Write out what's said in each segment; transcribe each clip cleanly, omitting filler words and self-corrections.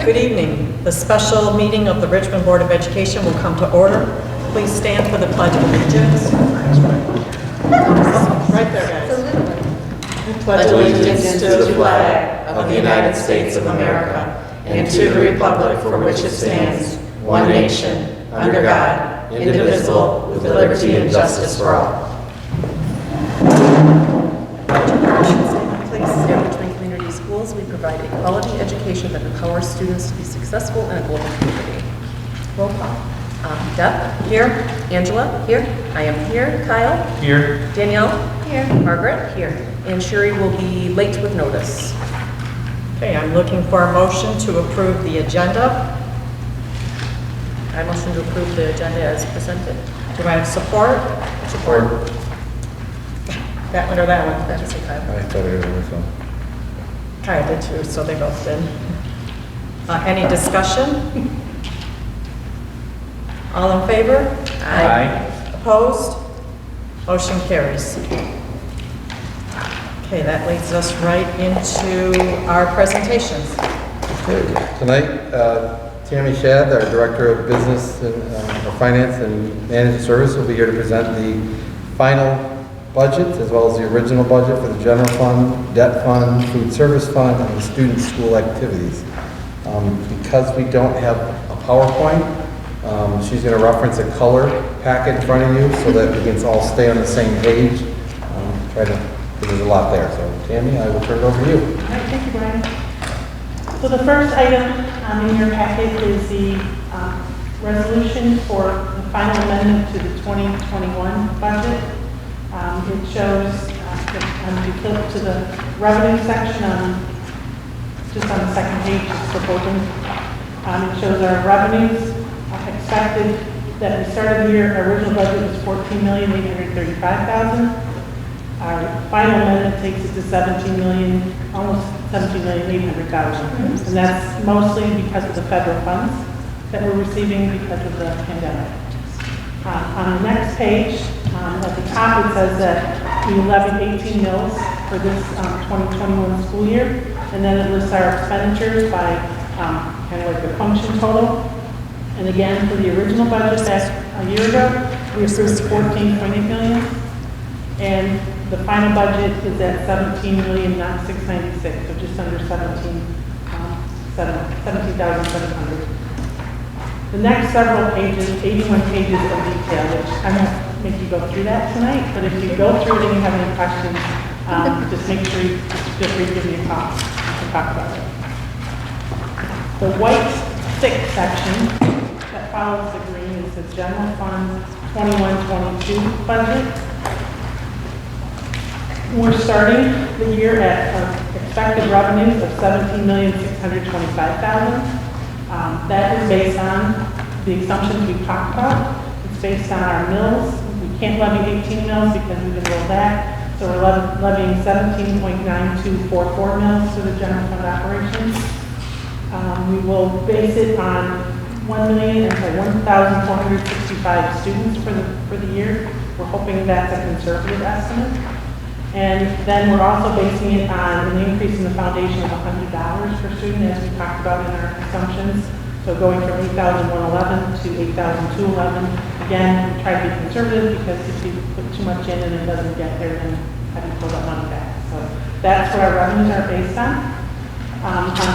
Good evening. The special meeting of the Richmond Board of Education will come to order. Please stand for the Pledge of Allegiance. Right there, guys. I pledge allegiance to the flag of the United States of America and to the republic for which it stands, one nation, under God, indivisible, with liberty and justice for all. We provide a quality education that empowers students to be successful in a global community. Roll call. Deb? Here. Angela? Here. I am here. Kyle? Here. Danielle? Here. Margaret? Here. And Sherry will be late with notice. Okay, I'm looking for a motion to approve the agenda. I motion to approve the agenda as presented. Do I have support? Support. That one or that one? That is a Kyle. I thought it was one. I did too, so they both did. Any discussion? All in favor? Aye. Opposed? Motion carries. Okay, that leads us right into our presentations. Okay. Tonight, Tammy Shad, our Director of Business and Finance and Managed Service, will be here to present the final budget as well as the original budget for the general fund, debt fund, food service fund, and the student school activities. Because we don't have a PowerPoint, she's going to reference a color packet in front of you so that we can all stay on the same page. There's a lot there. So Tammy, I will turn it over to you. All right, thank you, Brian. So the first item in your packet is the resolution for the final amendment to the 2021 budget. It shows, if you flip to the revenue section, just on the second page, it's proposing. It shows our revenues expected that we started the year, our original budget was $14,835,000. Our final amendment takes it to almost $17,800,000. And that's mostly because of the federal funds that we're receiving because of the pandemic. On the next page, at the top it says that we levied 18 mills for this 2021 school year, and then it lists our expenditures by kind of like the function total. And again, for the original budget that a year ago, we approved $14.8 million, and the final budget is at $17,696,000, so just under 17,700. The next several pages, 81 pages of detail, which I won't make you go through that tonight, but if you go through it and you have any questions, just make sure you feel free to give me a call to talk about it. The white thick section that follows the green is the general fund 21-22 budget. We're starting the year at expected revenues of $17,625,000. That is based on the assumptions we've talked about. It's based on our mills. We can't levy 18 mills because we've been rolled back. So we're levying 17.9244 mills for the general fund operations. We will base it on 1,465 students for the year. We're hoping that's a conservative estimate. And then we're also basing it on an increase in the foundation of $100 per student, as we talked about in our assumptions. So going from $8,111 to $8,211. Again, we try to be conservative because if you put too much in and it doesn't get there, then how do you pull that money back? So that's what our revenues are based on. On the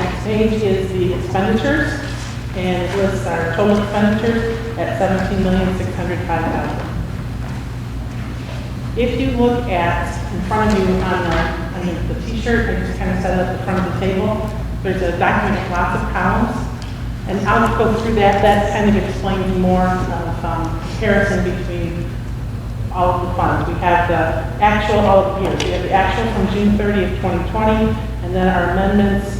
next page is the expenditures, and it lists our total expenditures at $17,605,000. If you look at in front of you on the t-shirt, I just kind of set it up in front of the table, there's a document with lots of columns, and I'll go through that. That kind of explains more of comparison between all of the funds. We have the actual all of the years. We have the actual from June 30th, 2020, and then our amendments,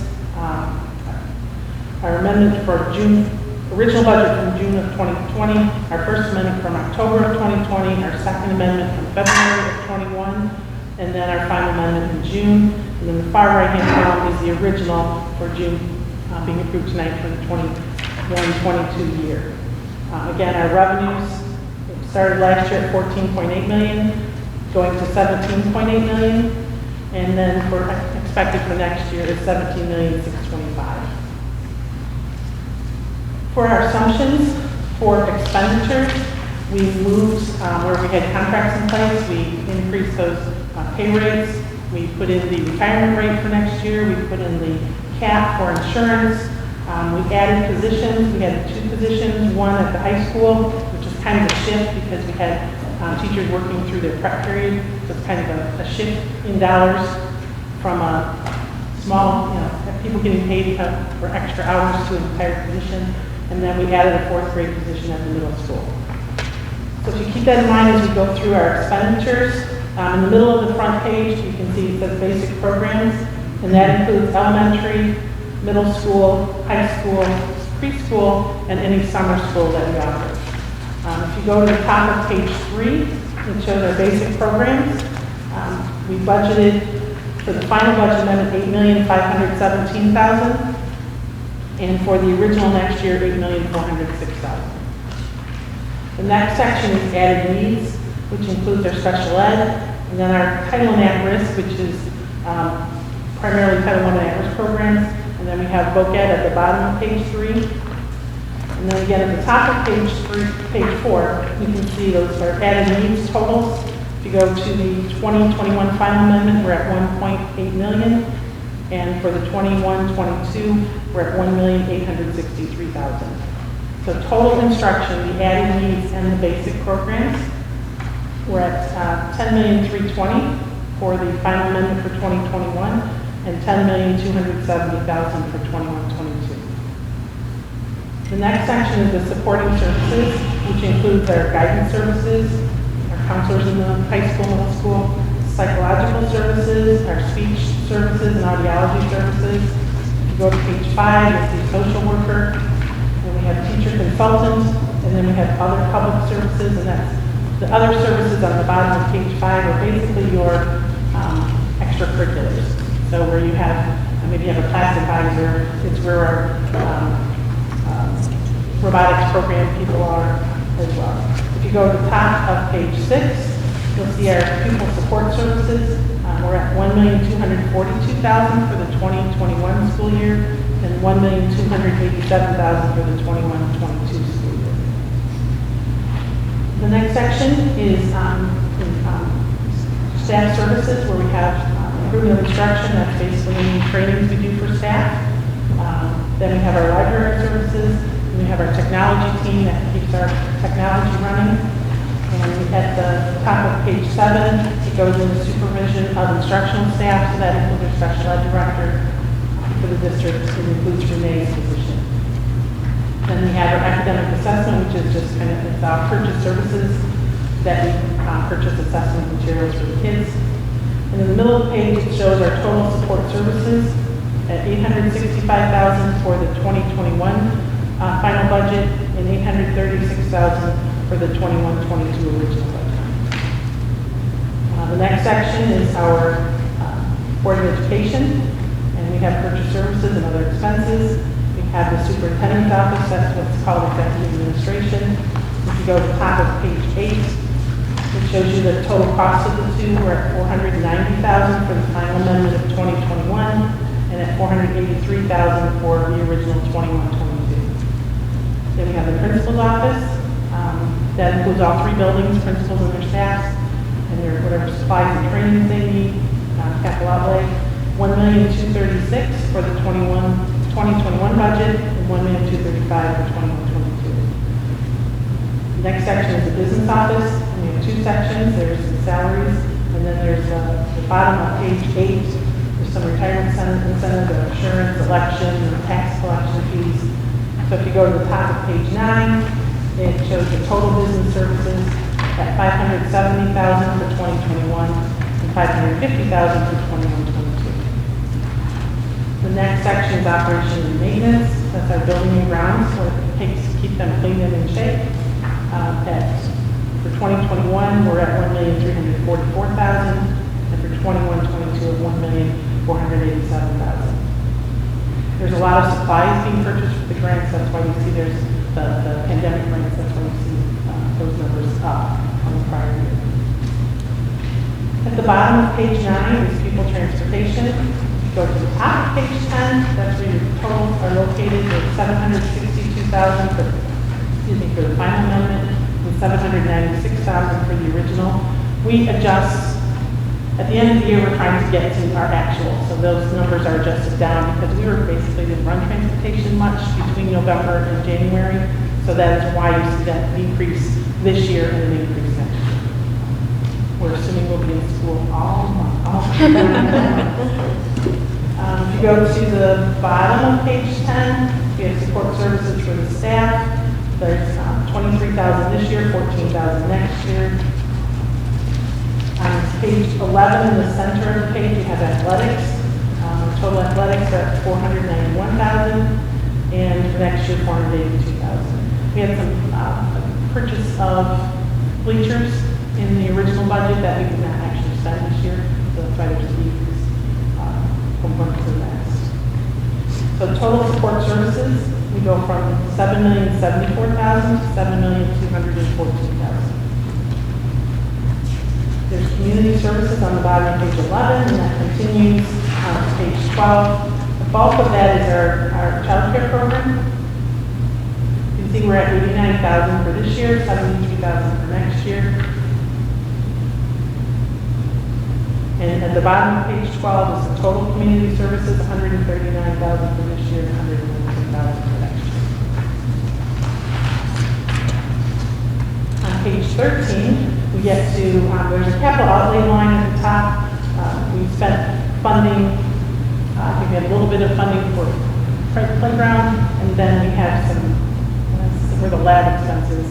for June, original budget from June of 2020, our first amendment from October of 2020, our second amendment from February of 21, and then our final amendment in June. And then the far right-hand column is the original for June being approved tonight for the 21-22 year. Again, our revenues started last year at $14.8 million, going to $17.8 million, and then for expected for next year is $17,625,000. For our assumptions for expenditures, we moved where we had contracts in place, we increased those pay rates. We put in the retirement rate for next year. We put in the cap for insurance. We added positions. We had 2 positions, one at the high school, which is kind of a shift because we had teachers working through their prep period. So it's kind of a shift in dollars from a small, people getting paid for extra hours to an entire position. And then we added a 4th grade position at the middle school. So if you keep that in mind as we go through our expenditures, in the middle of the front page, you can see it says basic programs, and that includes elementary, middle school, high school, preschool, and any summer school that we offer. If you go to the top of page 3, it shows our basic programs. We budgeted for the final budget amendment $8,517,000, and for the original next year, $8,406,000. The next section is added needs, which includes our special ed, and then our Title I at-risk, which is primarily Title I at-risk programs, and then we have voc ed at the bottom of page 3. And then again, at the top of page 4, you can see those are added needs totals. If you go to the 2021 final amendment, we're at $1.8 million, and for the 21-22, we're at $1,863,000. So total instruction, the added needs and the basic programs, we're at $10,320,000 for the final amendment for 2021 and $10,270,000 for 21-22. The next section is the supporting services, which includes our guidance services, our counselors in the high school, middle school, psychological services, our speech services and audiology services. If you go to page 5, you'll see social worker, and we have teacher consultants, and then we have other public services, and that's the other services on the bottom of page 5 are basically your extracurriculars. So where you have, maybe you have a class advisor, it's where our robotics program people are as well. If you go to the top of page 6, you'll see our pupil support services. We're at $1,242,000 for the 2021 school year and $1,287,000 for the 21-22 school year. The next section is staff services, where we have improvement of instruction. That's basically any trainings we do for staff. Then we have our library services. And we have our technology team that keeps our technology running. And at the top of page 7, it goes into supervision of instructional staff, so that includes our special ed director for the district. It includes Renee's position. Then we have our academic assessment, which is just kind of it's our purchase services that we purchase assessment materials for the kids. And in the middle of the page, it shows our total support services at $865,000 for the 2021 final budget and $836,000 for the 21-22 original budget. The next section is our Board of Education, and we have purchase services and other expenses. We have the superintendent's office, that's what's called executive administration. If you go to the top of page 8, it shows you the total cost of the two. We're at $490,000 for the final amendment of 2021 and at $483,000 for the original 21-22. Then we have the principal's office. That includes all 3 buildings, principals and their staffs, and their whatever supplies and trainings they need, capital outlay. $1,236,000 for the 2021 budget and $1,235,000 for 21-22. The next section is the business office, and we have 2 sections. There's the salaries, and then there's the bottom of page 8. There's some retirement incentive, insurance, election, and tax collection fees. So if you go to the top of page 9, it shows the total business services at $570,000 for 2021 and $550,000 for 21-22. The next section is operation and maintenance. That's our building and grounds, so it takes to keep them clean and in shape. For 2021, we're at $1,344,000, and for 21-22 at $1,487,000. There's a lot of supplies being purchased for the grants. That's why you see there's the pandemic grants. That's why you see those numbers up from the prior year. At the bottom of page 9 is pupil transportation. If you go to the top of page 10, that's where your totals are located. There's $762,000 $742,000 for the final amendment, and $796,000 for the original. We adjust, at the end of the year, we're trying to get to our actual, so those numbers are adjusted down because we were basically didn't run transportation much between November and January, so that is why you see that decrease this year and an increase next year. We're assuming we'll be in school all month, all if you go to the bottom of page 10, we have support services for the staff. There's $23,000 this year, $14,000 next year. On page 11 in the center of the page, you have athletics. Total athletics are at $491,000, and for next year, $482,000. We had some purchase of bleachers in the original budget that we did not actually spend this year, so that's why there's a decrease from one to the next. So total support services, we go from $7,074,000 to $7,214,000. There's community services on the bottom of page 11, and that continues to page 12. The bulk of that is our child care program. You can see we're at $89,000 for this year, $73,000 for next year. And at the bottom of page 12 is the total community services, $139,000 for this year, $119,000 for next year. On page 13, we get to, there's a capital outlay line at the top. We spent funding, we had a little bit of funding for playground, and then we have some, for the lab expenses,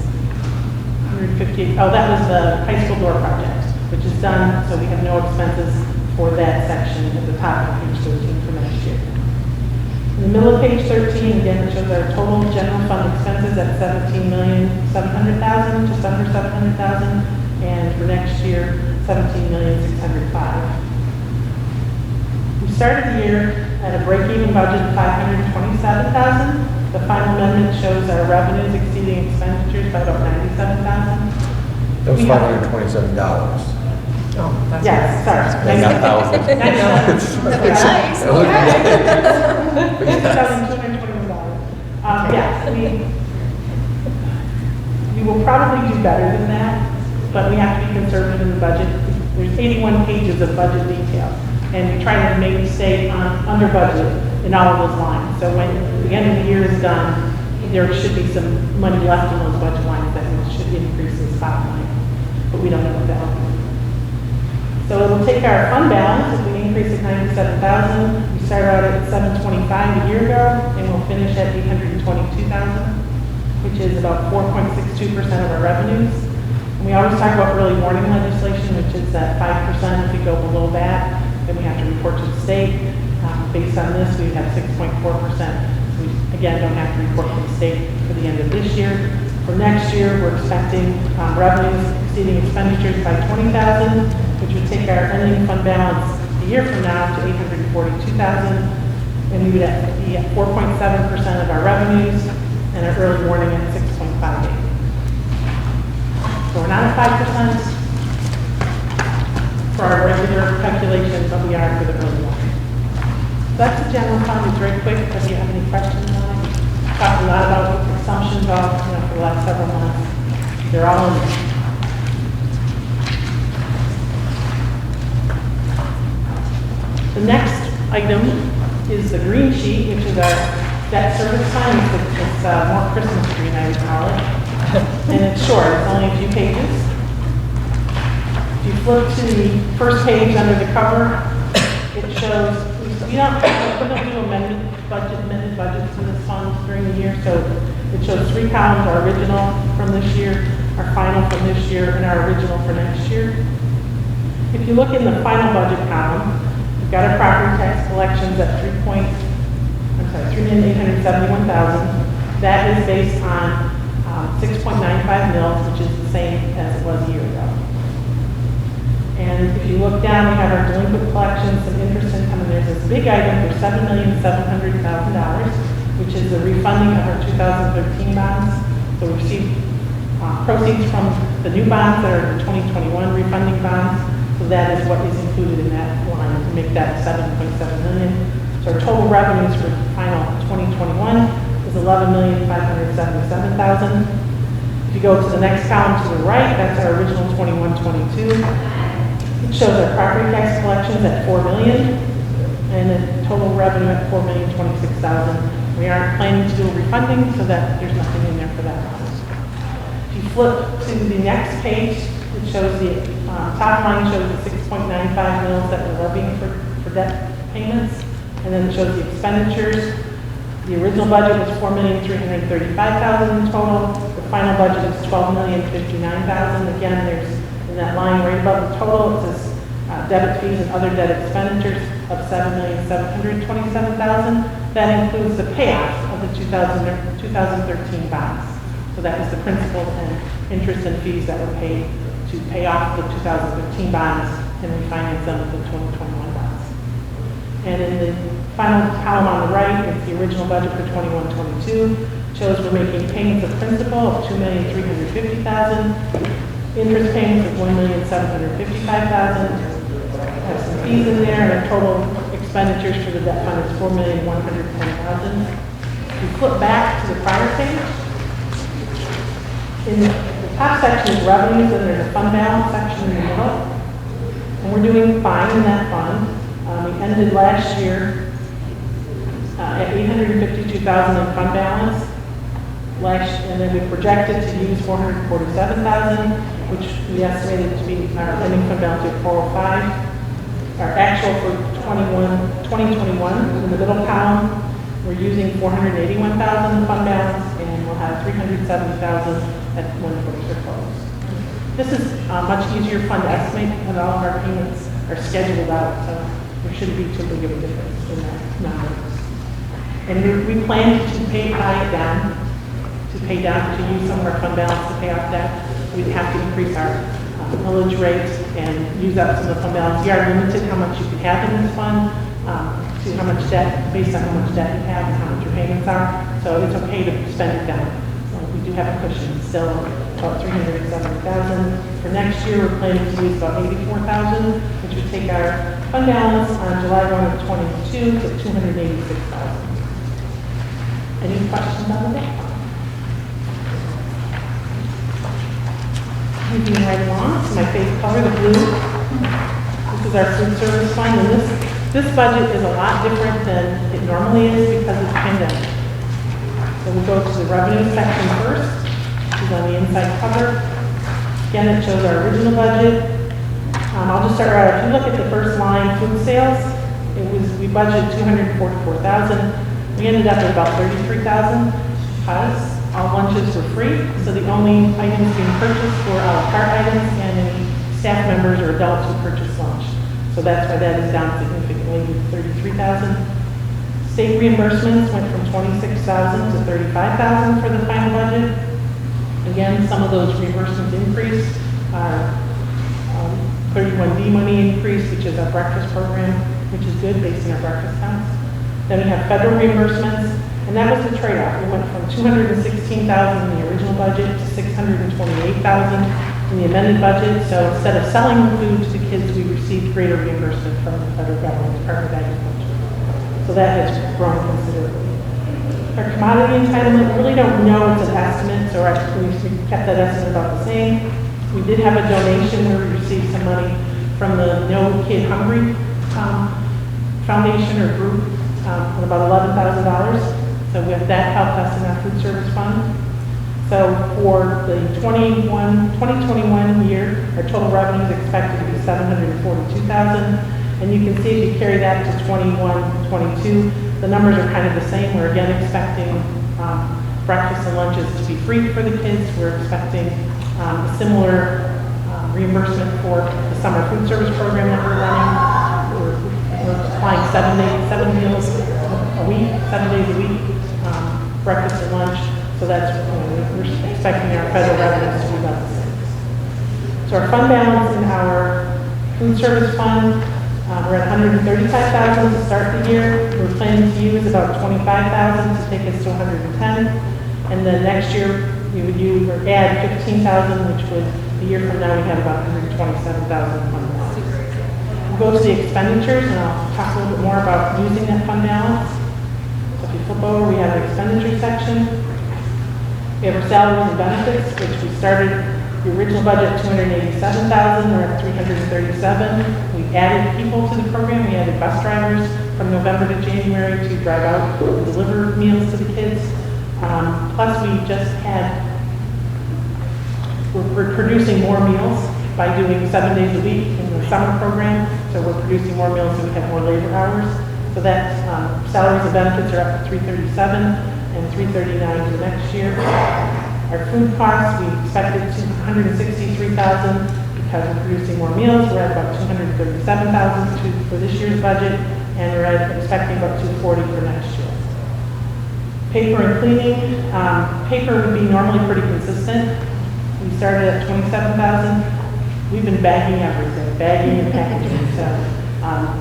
158, oh, that was the high school door project, which is done, so we have no expenses for that section at the top of page 13 for next year. In the middle of page 13, again, it shows our total general fund expenses at $17,700,000, just under $700,000, and for next year, $17,605,000. We started the year at a break-even budget of $527,000. The final amendment shows our revenues exceeding expenditures by about $97,000. That was $527. Oh, that's Yes, sorry. That's not thousand. nice. $2,221. Yeah, we will probably do better than that, but we have to be conservative in the budget. There's 81 pages of budget detail, and we try to stay under budget in all of those lines. So when the end of the year is done, there should be some money left in those budget lines that should increase this bottom line, but we don't know what that will be. So it will take our fund balance, if we increase it $97,000, we started out at $725 a year ago, and we'll finish at $822,000, which is about 4.62% of our revenues. And we always talk about early warning legislation, which is that 5%. If we go below that, then we have to report to the state. Based on this, we have 6.4%. We, again, don't have to report to the state for the end of this year. For next year, we're expecting revenues exceeding expenditures by $20,000, which would take our ending fund balance a year from now to $842,000, and we would be at 4.7% of our revenues, and our early warning at 6.58. So we're not at 5% for our regular calculation, but we are for the early warning. So that's the general fund. It's very quick. If you have any questions on it, talked a lot about assumptions for the last several months. They're all in there. The next item is the green sheet, which is our debt service fund. It's more Christmas green, I would call it. And it's short, it's only a few pages. If you flip to the first page under the cover, it shows, we don't do amended budgets in this fund during the year, so it shows 3 columns, our original from this year, our final from this year, and our original for next year. If you look in the final budget column, we've got our property tax collections at $3,871,000. That is based on 6.95 mils, which is the same as it was a year ago. And if you look down, we have our delinquent collections, some interest income, and there's this big item for $7,700,000, which is the refunding of our 2013 bonds. So we received proceeds from the new bonds that are the 2021 refunding bonds. So that is what is included in that line to make that $7.7 million. So our total revenues for final 2021 is $11,577,000. If you go to the next column to the right, that's our original 21-22. It shows our property tax collections at $4 million, and the total revenue at $4,026,000. We aren't planning to do a refunding, so that there's nothing in there for that. If you flip to the next page, it shows the top line shows the 6.95 mils that we're levying for debt payments, and then it shows the expenditures. The original budget was $4,335,000 in total. The final budget is $12,059,000. Again, there's in that line right above the total, it says debit fees and other debt expenditures of $7,727,000. That includes the payoff of the 2013 bonds. So that was the principal and interest and fees that were paid to pay off the 2013 bonds and refinance them with the 2021 bonds. And in the final column on the right, it's the original budget for 21-22. Shows we're making payments of principal of $2,350,000, interest payments of $1,755,000. Have some fees in there, and our total expenditures for the debt fund is $4,110,000. If you flip back to the prior page, in the top section is revenues, and there's a fund balance section in the middle. And we're doing fine in that fund. We ended last year at $852,000 in fund balance. And then we projected to use $447,000, which we estimated to be our ending fund balance of $405. Our actual for 2021 in the middle column, we're using $481,000 in fund balance, and we'll have $370,000 at 144 close. This is a much easier fund to estimate because all of our payments are scheduled out, so there shouldn't be too big of a difference in that number. And we plan to pay it down, to use some of our fund balance to pay off debt. We'd have to increase our millage rate and use up some of the fund balance. We are limited how much you can have in this fund, to how much debt, based on how much debt you have and how much your payments are. So it's okay to spend it down. We do have a cushion, still about $370,000. For next year, we're planning to use about $84,000, which would take our fund balance on July 1 of 22 to $286,000. Any questions on that? Moving right along, so my favorite color, the blue. This is our food service fund, and this budget is a lot different than it normally is because of the pandemic. So we'll go to the revenue section first, which is on the inside cover. Again, it shows our original budget. I'll just start right out. If you look at the first line, food sales, we budgeted $244,000. We ended up at about $33,000 because all lunches were free, so the only items being purchased were a la carte items and any staff members or adults who purchased lunch. So that's why that is down significantly to $33,000. State reimbursements went from $26,000 to $35,000 for the final budget. Again, some of those reimbursements increased. Our 31D money increase, which is our breakfast program, which is good based on our breakfast counts. Then we have federal reimbursements, and that was the trade-off. We went from $216,000 in the original budget to $628,000 in the amended budget. So instead of selling food to the kids, we received greater reimbursement from the federal government, Department of Agriculture. So that has grown considerably. Our commodity entitlement, we really don't know, it's an estimate, so we kept that estimate about the same. We did have a donation where we received some money from the No Kid Hungry Foundation or group, about $11,000. So that helped us in our food service fund. So for the 2021 year, our total revenue is expected to be $742,000. And you can see if you carry that to 21-22, the numbers are kind of the same. We're again expecting breakfast and lunches to be free for the kids. We're expecting a similar reimbursement for the summer food service program that we're running. We're supplying 7 meals a week, 7 days a week, breakfast and lunch. So that's, we're expecting our federal revenues to be about the same. So our fund balance in our food service fund, we're at $135,000 to start the year. We're planning to use about $25,000 to take us to $110,000. And then next year, we would use or add $15,000, which would, a year from now, we have about $127,000 fund balance. We'll go to the expenditures, and I'll talk a little bit more about using that fund balance. So if you flip flip over, we have an expenditure section. We have our salaries and benefits, which we started the original budget at 287,000, we're at 337. We added people to the program. We added bus drivers from November to January to drive out and deliver meals to the kids. Plus, we just had, we're producing more meals by doing 7 days a week in the summer program. So we're producing more meals so we have more labor hours. So that's salaries and benefits are up to 337 and 339 for next year. Our food costs, we expected 163,000 because we're producing more meals. We're at about 237,000 for this year's budget, and we're expecting about 240 for next year. Paper and cleaning, paper would be normally pretty consistent. We started at 27,000. We've been bagging everything, bagging and packaging. So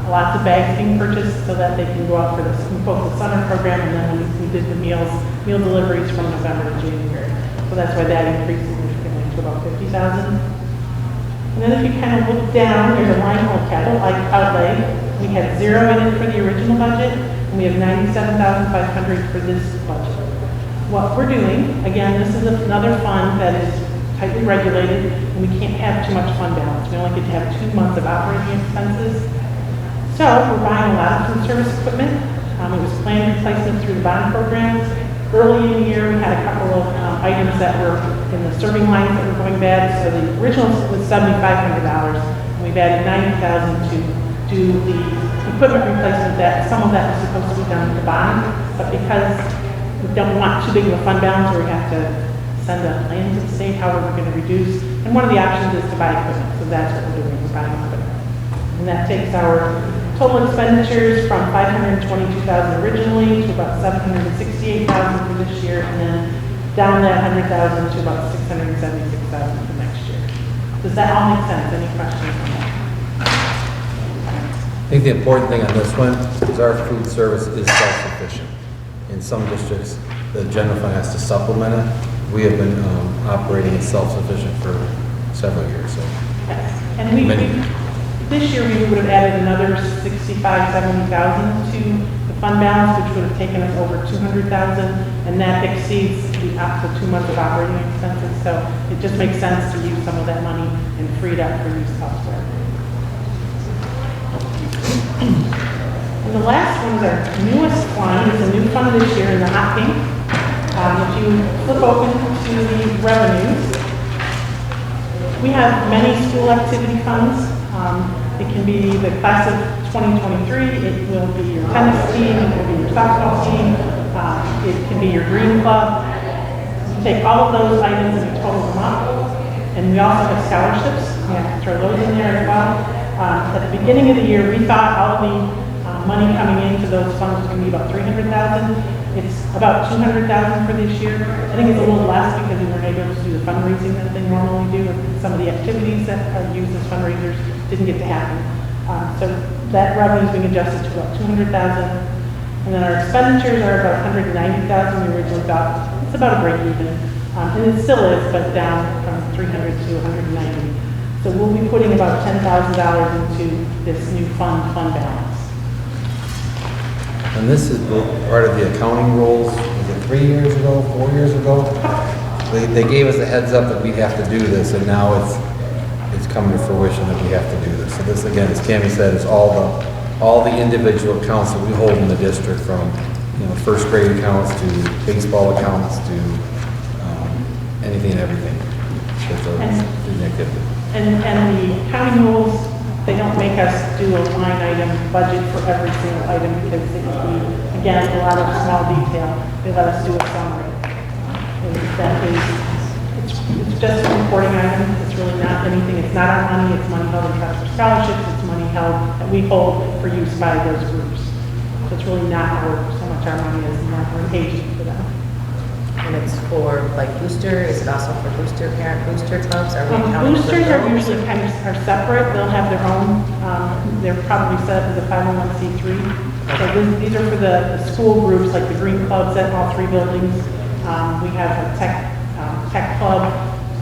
lots of bags being purchased so that they can go out for the summer program, and then we did the meal deliveries from November to January. So that's why that increased significantly to about 50,000. And then if you kind of look down, there's a line called capital outlay. We had 0 in it for the original budget, and we have 97,500 for this budget. What we're doing, again, this is another fund that is tightly regulated, and we can't have too much fund balance. We only get to have 2 months of operating expenses. So we're buying a lot of food service equipment. It was planned replacement through the bond program. Early in the year, we had a couple of items that were in the serving lines that were going bad. So the original was $7,500, and we've added $90,000 to do the equipment replacement. That some of that was supposed to be done with the bond, but because we don't want too big of a fund balance, where we have to send a plan to the state how we're going to reduce. And one of the options is to buy equipment, so that's what we're doing. We're buying equipment, and that takes our total expenditures from $522,000 originally to about $768,000 for this year, and then down that $100,000 to about $676,000 for next year. Does that all make sense? Any questions on that? I think the important thing on this one is our food service is self-sufficient. In some districts, the general fund has to supplement it. We have been operating as self-sufficient for several years. So. Yes. And this year we would have added another $65,000, $70,000 to the fund balance, which would have taken us over $200,000, and that exceeds the 2 months of operating expenses. So it just makes sense to use some of that money and free it up for use elsewhere. And the last one is our newest one. It's a new fund this year in the hot pink. If you flip open to the revenues, we have many school activity funds. It can be the class of 2023, it will be your tennis team, it will be your softball team, it can be your green club. You take all of those items and you total them up. And we also have scholarships, we have to throw those in there as well. At the beginning of the year, we thought all of the money coming into those funds was going to be about $300,000. It's about $200,000 for this year. I think it's a little less because we weren't able to do the fundraising that they normally do, and some of the activities that are used as fundraisers didn't get to happen. So that revenue is being adjusted to about $200,000. And then our expenditures are about $190,000. We originally thought it's about a break even. And it still is, but down from $300 to $190. So we'll be putting about $10,000 into this new fund balance. And this is part of the accounting rules, was it 3 years ago, 4 years ago? They gave us a heads up that we'd have to do this, and now it's come to fruition that we have to do this. So this, again, as Tammy said, is all the individual accounts that we hold in the district, from first grade accounts to baseball accounts to anything and everything. Student activity. And the accounting rules, they don't make us do a line item budget for every single item because it would be, again, a lot of small detail. They let us do a summary. And that is, it's just a reporting item. It's really not anything. It's not our money. It's money held in trust for scholarships. It's money held that we hold for use by those groups. So it's really not so much our money as we're engaging for them. And it's for like booster, is it also for parent booster clubs? Are we accounting for Boosters are those? usually kind of are separate. They'll have their own, they're probably set up as a 501c3. So these are for the school groups, like the green clubs at all 3 buildings. We have a tech club,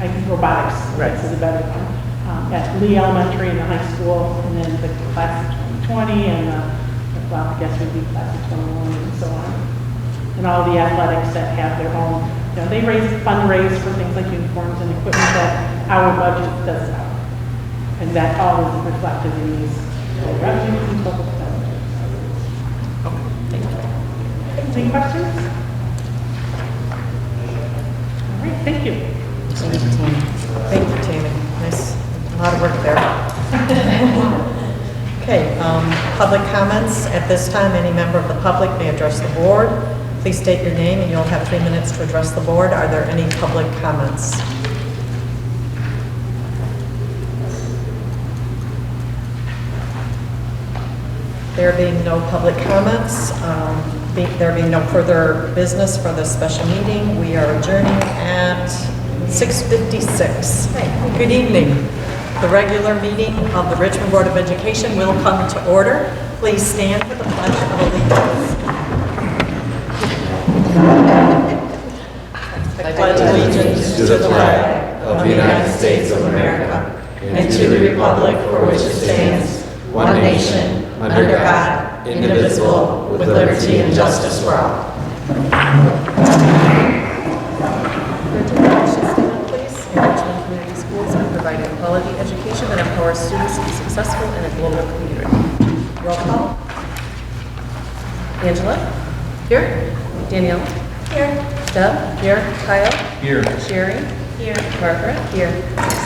I think robotics, Right. This is a better one. At Lee Elementary in the high school, and then the class of 2020, and well, I guess we'd be class of 21 and so on. and all the athletics that have their own, they fundraise for things like uniforms and equipment that our budget does not. And that all is reflected in these revenues and total expenditures. Any questions? All right, thank you. Thank you, Tammy. Nice, a lot of work there. Okay, public comments. At this time, any member of the public may address the board. Please state your name and you'll have 3 minutes to address the board. Are there any public comments? There being no public comments, there being no further business for this special meeting, we are adjourning at 6:56. Good evening. The regular meeting of the Richmond Board of Education will come to order. Please stand for the Pledge of Allegiance. I pledge allegiance to the flag of the United States of America and to the republic for which it stands, one nation, under God, indivisible, with liberty and justice for all. Please. In Richmond Community Schools, we provide a quality education that empowers students to be successful in a global community. Roll call. Angela? Here. Danielle? Here. Deb? Here. Kyle? Here. Sherry? Here. Margaret? Here.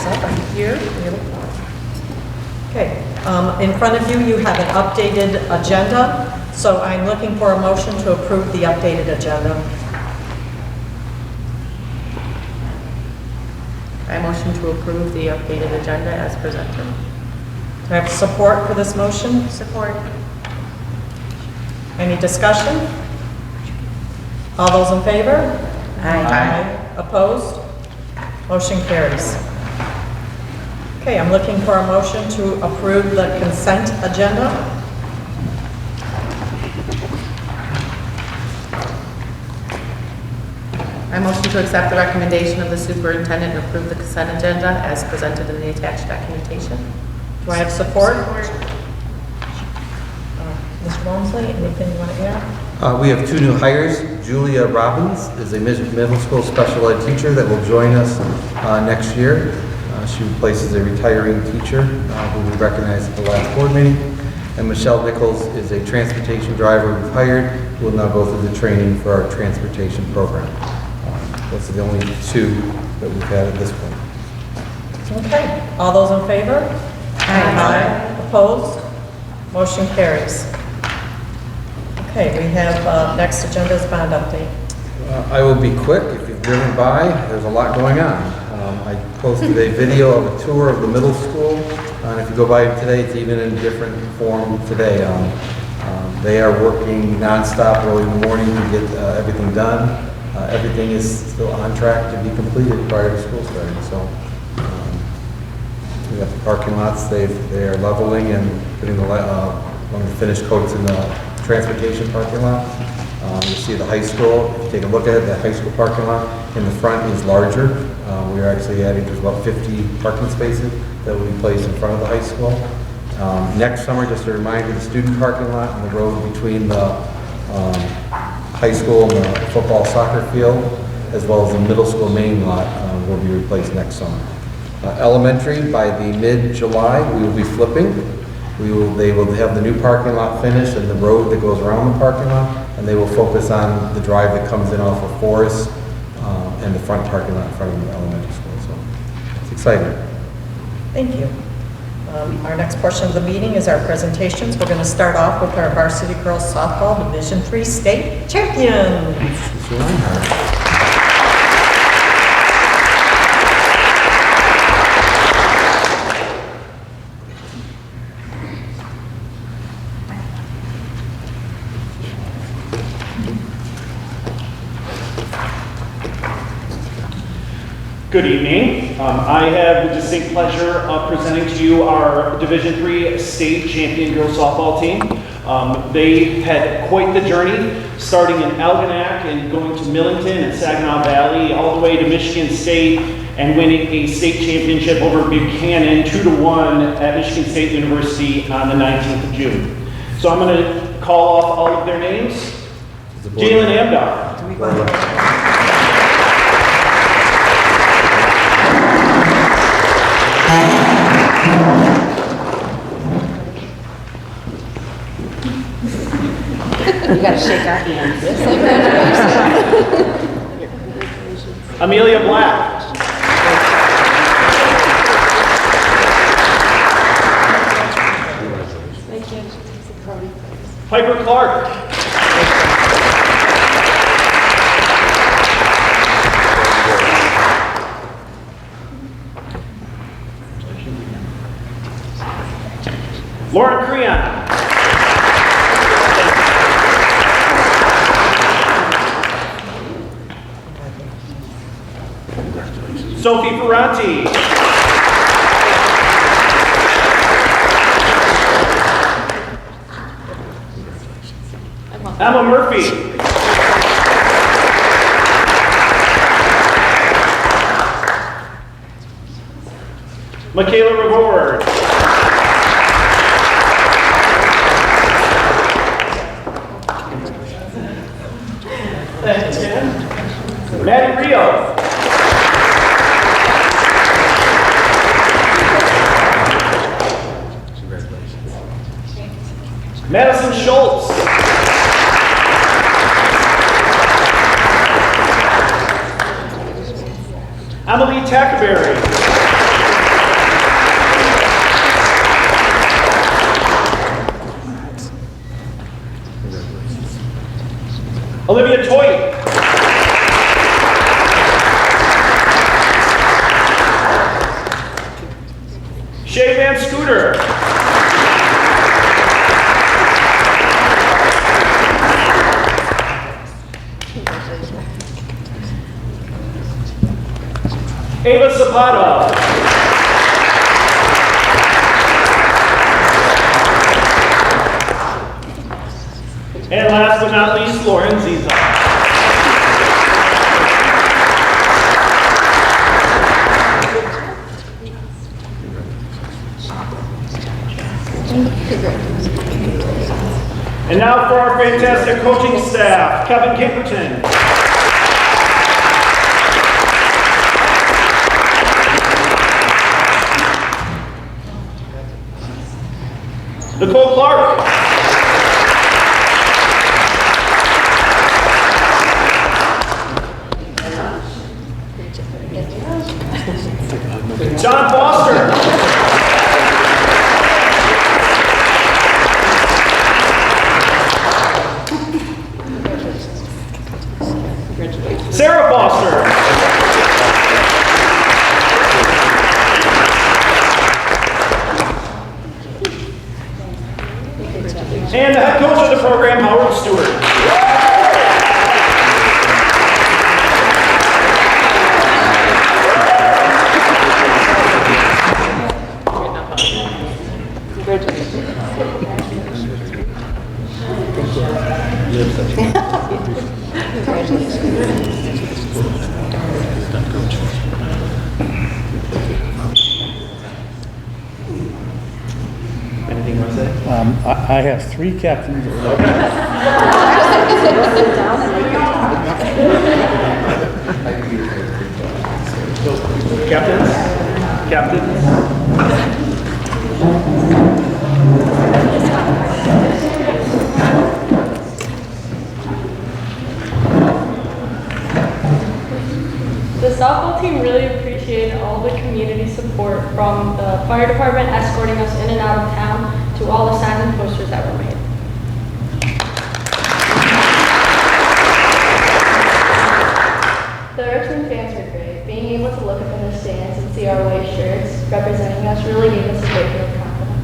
Selma? Here. Okay, in front of you, you have an updated agenda, so I'm looking for a motion to approve the updated agenda. I motion to approve the updated agenda as presented. Do I have support for this motion? Support. Any discussion? All those in favor? Aye. Opposed? Motion carries. Okay, I'm looking for a motion to approve the consent agenda. I motion to accept the recommendation of the superintendent and approve the consent agenda as presented in the attached documentation. Do I have support? Mr. Walmsley, anything you want to add? We have 2 new hires. Julia Robbins is a middle school special ed teacher that will join us next year. She replaces a retiring teacher who we recognized at the last board meeting. And Michelle Nichols is a transportation driver we've hired who will now go through the training for our transportation program. Those are the only 2 that we've had at this point. Okay, all those in favor? Aye. Opposed? Motion carries. Okay, we have next agenda is bond update. I will be quick. If you've driven by, there's a lot going on. I posted a video of a tour of the middle school. And if you go by today, it's even in different form today. They are working nonstop early in the morning to get everything done. Everything is still on track to be completed prior to school starting. So we got the parking lots. They are leveling and putting one of the finished coats in the transportation parking lot. You see the high school. If you take a look at it, the high school parking lot in the front is larger. We are actually adding, there's about 50 parking spaces that will be placed in front of the high school. Next summer, just a reminder, the student parking lot and the road between the high school and the football soccer field, as well as the middle school main lot, will be replaced next summer. Elementary, by the mid-July, we will be flipping. They will have the new parking lot finished and the road that goes around the parking lot, and they will focus on the drive that comes in off of Forest and the front parking lot in front of the elementary school. So it's exciting. Thank you. Our next portion of the meeting is our presentations. We're going to start off with our varsity girls softball Division III state champions. Good evening. I have the distinct pleasure of presenting to you our Division III state champion girls softball team. They had quite the journey, starting in Algonac and going to Millington and Saginaw Valley, all the way to Michigan State and winning a state championship over Buchanan 2-1 at Michigan State University on the 19th of June. So I'm going to call off all of their names. Jalen Amdar. You gotta shake our hands. Amelia Black. Piper Clark. Lauren Creon. Sophie Ferranti. Emma Murphy. Michaela Reward. Maddie Rio. Madison Schultz. Emily Tackerberry. Olivia Toy. Shay Van Scooter. Ava Zapata. And last but not least, Lauren Ziza. And now for our fantastic coaching staff, Kevin Kimperton. Nicole Clark. John Foster. Sarah Foster. And the head coach of the program, Howard Stewart. Anything you want to say? I have 3 captains. Captains? The softball team really appreciated all the community support from the fire department escorting us in and out of town to all the signs and posters that were made. The Richmond fans were great. Being able to look up in the stands and see our white shirts representing us really gave us a great deal of confidence.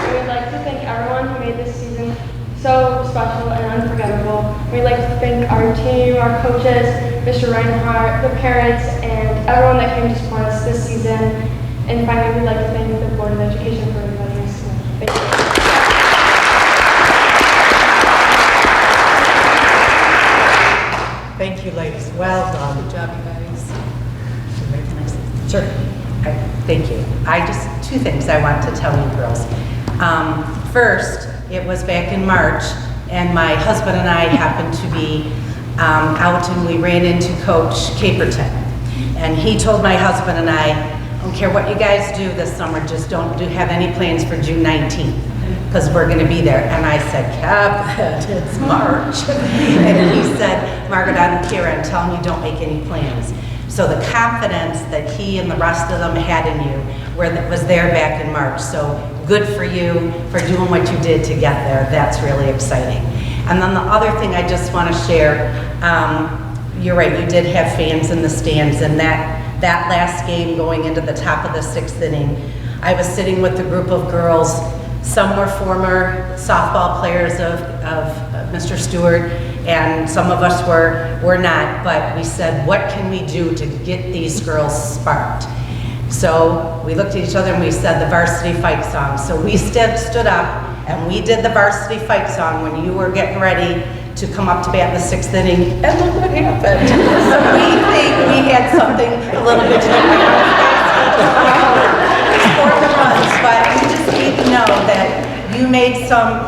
We would like to thank everyone who made this season so special and unforgettable. We'd like to thank our team, our coaches, Mr. Reinhardt, the parents, and everyone that came to support us this season. And finally, we'd like to thank the Board of Education for inviting us. Thank you. Thank you, ladies. Well done. Good job, you guys. Sure. Thank you. I just, 2 things I want to tell you girls. First, it was back in March, and my husband and I happened to be out, and we ran into Coach Caperton. And he told my husband and I don't care what you guys do this summer, just don't have any plans for June 19th, because we're going to be there. And I said, Cap, it's March. And he said, Margaret, I don't care, I'm telling you, don't make any plans. So the confidence that he and the rest of them had in you was there back in March. So good for you for doing what you did to get there. That's really exciting. And then the other thing I just want to share, you're right, you did have fans in the stands, and that last game going into the top of the 6th inning, I was sitting with a group of girls. Some were former softball players of Mr. Stewart, and some of us were not, but we said, what can we do to get these girls sparked? So we looked at each other and we said the varsity fight song. So we stood up and we did the varsity fight song when you were getting ready to come up to bat in the 6th inning, and look what happened. So we think we had something a little bit different. For the runs, but we just need to know that you made some,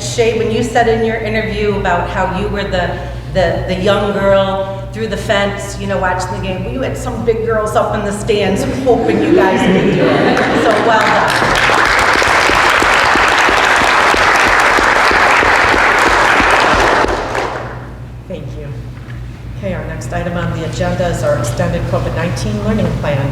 Shay, when you said in your interview about how you were the young girl through the fence, you know, watching the game, you had some big girls up in the stands hoping you guys could do it. So well done. Thank you. Okay, our next item on the agenda is our extended COVID-19 learning plan.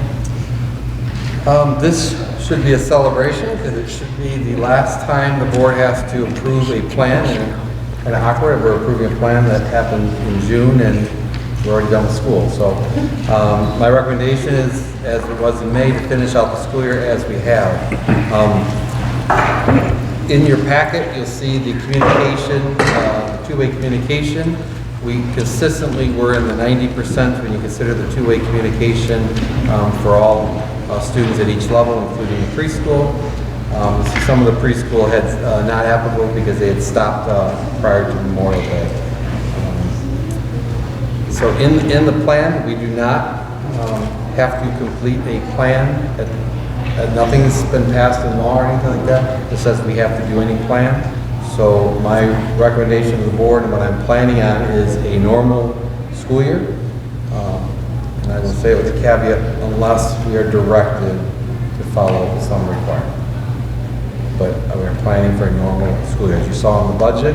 This should be a celebration because it should be the last time the board has to approve a plan. And kind of awkward, we're approving a plan that happened in June and we're already done with school. So my recommendation is, as it was in May, to finish out the school year as we have. In your packet, you'll see the communication, two-way communication. We consistently were in the 90% when you consider the two-way communication for all students at each level, including the preschool. Some of the preschool had not applicable because they had stopped prior to Memorial Day. So in the plan, we do not have to complete a plan. Nothing's been passed in law or anything like that that says we have to do any plan. So my recommendation to the board and what I'm planning on is a normal school year. And I will say it with a caveat, unless we are directed to follow some requirement. But we are planning for a normal school year. As you saw in the budget,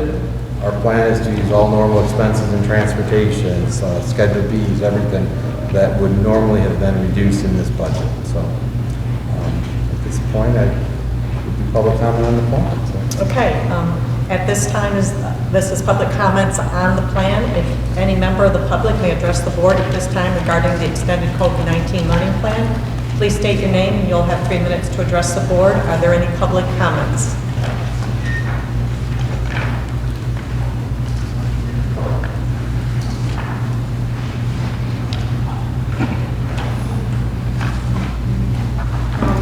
our plan is to use all normal expenses and transportation, Schedule Bs, everything that would normally have been reduced in this budget. So at this point, I would be public comment on the plan. So. Okay, at this time, this is public comments on the plan. If any member of the public may address the board at this time regarding the extended COVID-19 learning plan, please state your name and you'll have 3 minutes to address the board. Are there any public comments?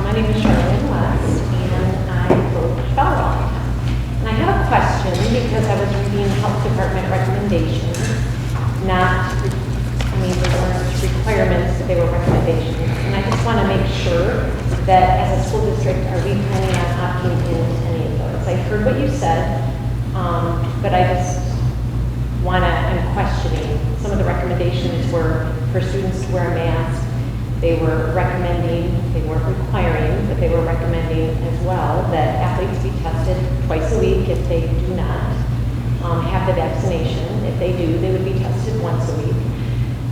My name is Charlotte West, and I coach volleyball. And I have a question because I was reading health department recommendations, they weren't requirements, they were recommendations. And I just want to make sure that as a school district, are we planning on opting into any of those? I heard what you said, but I just I'm questioning. Some of the recommendations were for students to wear a mask. They were recommending, they weren't requiring, but they were recommending as well that athletes be tested twice a week if they do not have the vaccination. If they do, they would be tested once a week.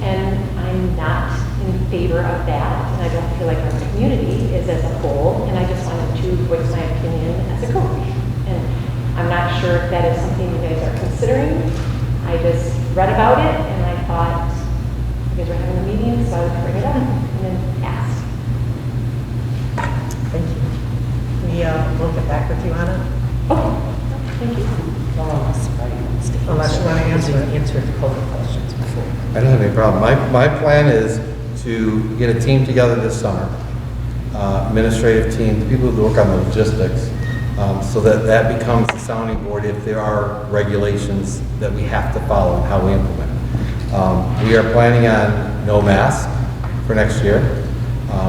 And I'm not in favor of that, and I don't feel like our community is as a whole, and I just wanted to voice my opinion as a coach. And I'm not sure if that is something you guys are considering. I just read about it, and I thought you guys were having a meeting, so I would bring it up and then ask. Thank you. We'll get back with you on it. Oh, thank you. Unless you want to answer the COVID questions before. I don't have any problem. My plan is to get a team together this summer, administrative team, the people who work on the logistics, so that becomes the sounding board if there are regulations that we have to follow and how we implement it. We are planning on no mask for next year.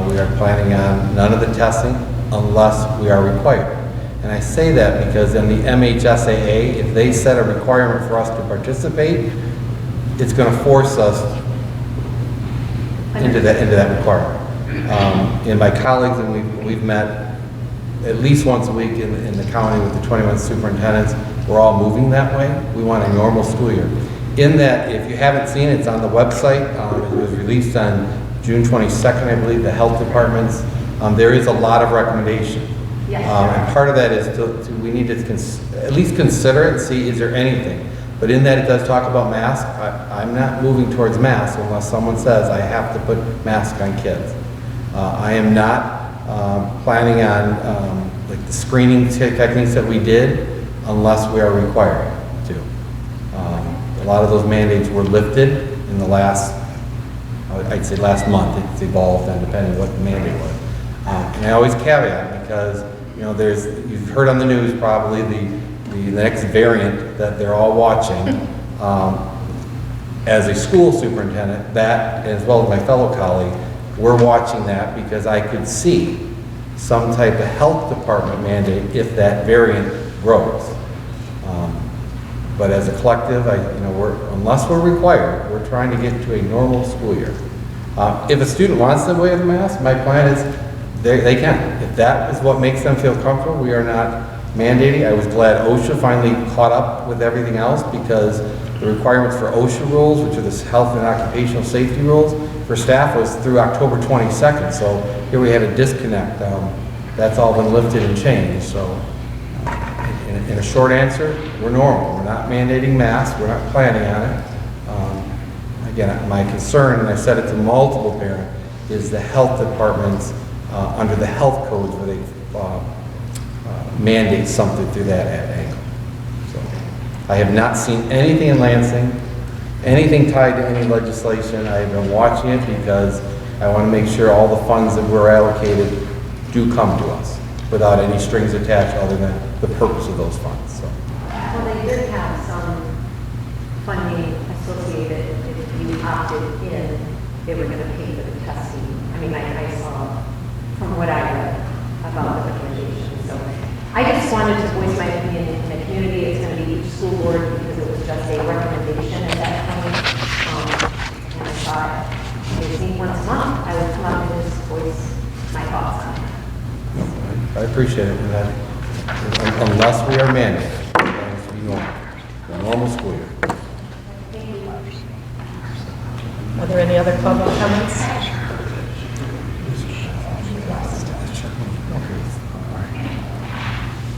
We are planning on none of the testing unless we are required. And I say that because in the MHSAA, if they set a requirement for us to participate, it's going to force us into that requirement. And my colleagues, and we've met at least once a week in the county with the 21 superintendents, we're all moving that way. We want a normal school year. In that, if you haven't seen it, it's on the website. It was released on June 22nd, I believe, the health departments. There is a lot of recommendation. Yes. And part of that is we need to at least consider it and see, is there anything? But in that, it does talk about masks. I'm not moving towards masks unless someone says I have to put masks on kids. I am not planning on like the screening techniques that we did unless we are required to. A lot of those mandates were lifted in the last, I'd say last month. It's evolved and depending on what the mandate was. And I always caveat because, you know, you've heard on the news probably the next variant that they're all watching. As a school superintendent, that, as well as my fellow colleague, we're watching that because I could see some type of health department mandate if that variant grows. But as a collective, unless we're required, we're trying to get to a normal school year. If a student wants to wear the mask, my plan is they can. If that is what makes them feel comfortable, we are not mandating. I was glad OSHA finally caught up with everything else because the requirements for OSHA rules, which are the health and occupational safety rules for staff, was through October 22nd. So here we had a disconnect. That's all been lifted and changed. So in a short answer, we're normal. We're not mandating masks. We're not planning on it. Again, my concern, and I said it to multiple parents, is the health departments under the health codes where they mandate something through that angle. So I have not seen anything in Lansing, anything tied to any legislation. I have been watching it because I want to make sure all the funds that were allocated do come to us without any strings attached other than the purpose of those funds. So. Well, they did have some funding associated if you opted in, they were going to pay for the testing. I mean, I saw from what I read about the recommendation. So I just wanted to voice my opinion in the community. It's going to be each school board because it was just a recommendation at that point. And I thought maybe once a month I would come out and just voice my thoughts on it. I appreciate it. And unless we are mandated, it has to be normal. A normal school year. Are there any other public comments?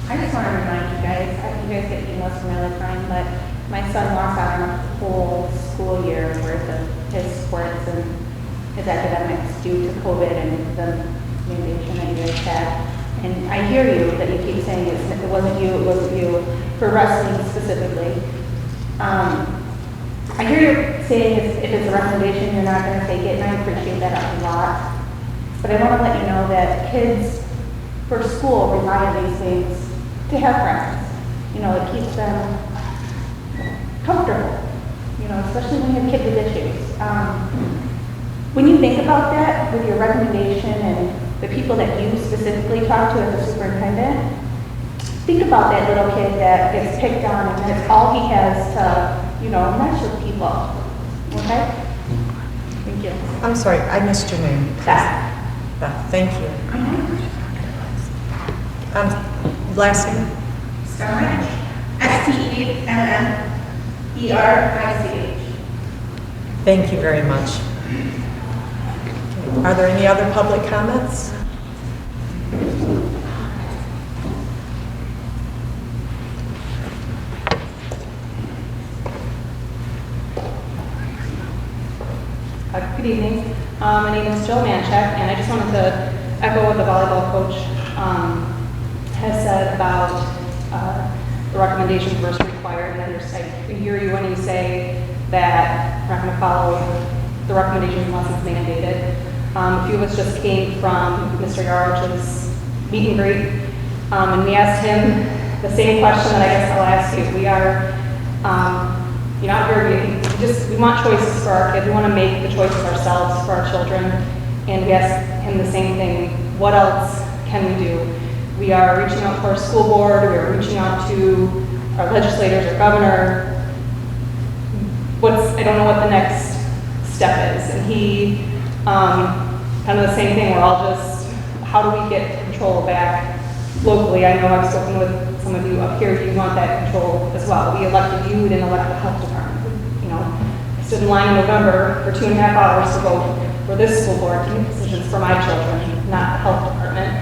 I just want to remind you guys get emails from me all the time, but my son lost out on a whole school year worth of his sports and his academics due to COVID and the mandation that you guys had. And I hear you that you keep saying it wasn't you, for wrestling specifically. I hear you saying if it's a recommendation, you're not going to take it, and I appreciate that a lot. But I want to let you know that kids for school rely on these things to have friends. You know, it keeps them comfortable, you know, especially when you have kids with issues. When you think about that with your recommendation and the people that you specifically talk to as a superintendent, think about that little kid that gets picked on and that's all he has to, you know, mess with people. Okay? Thank you. I'm sorry, I missed your name. Beth. Beth, thank you. Last name? Starmich. STEMMERICH. Thank you very much. Are there any other public comments? Good evening. My name is Jill Manchek, and I just wanted to echo what the volleyball coach has said about the recommendation versus required. And I hear you when you say that we're not going to follow the recommendation unless it's mandated. A few of us just came from Mr. Yarch's meet and greet, and we asked him the same question that I guess I'll ask you. We are, you know, we want choices for our kids. We want to make the choices ourselves for our children, and we asked him the same thing. What else can we do? We are reaching out to our school board, we are reaching out to our legislators, our governor. I don't know what the next step is. And he, kind of the same thing, we're all just, how do we get control back locally? I know I've spoken with some of you up here, you want that control as well. We elected you, we didn't elect the health department. You know, I stood in line in November for 2.5 hours to vote for this school board to make decisions for my children, not the health department.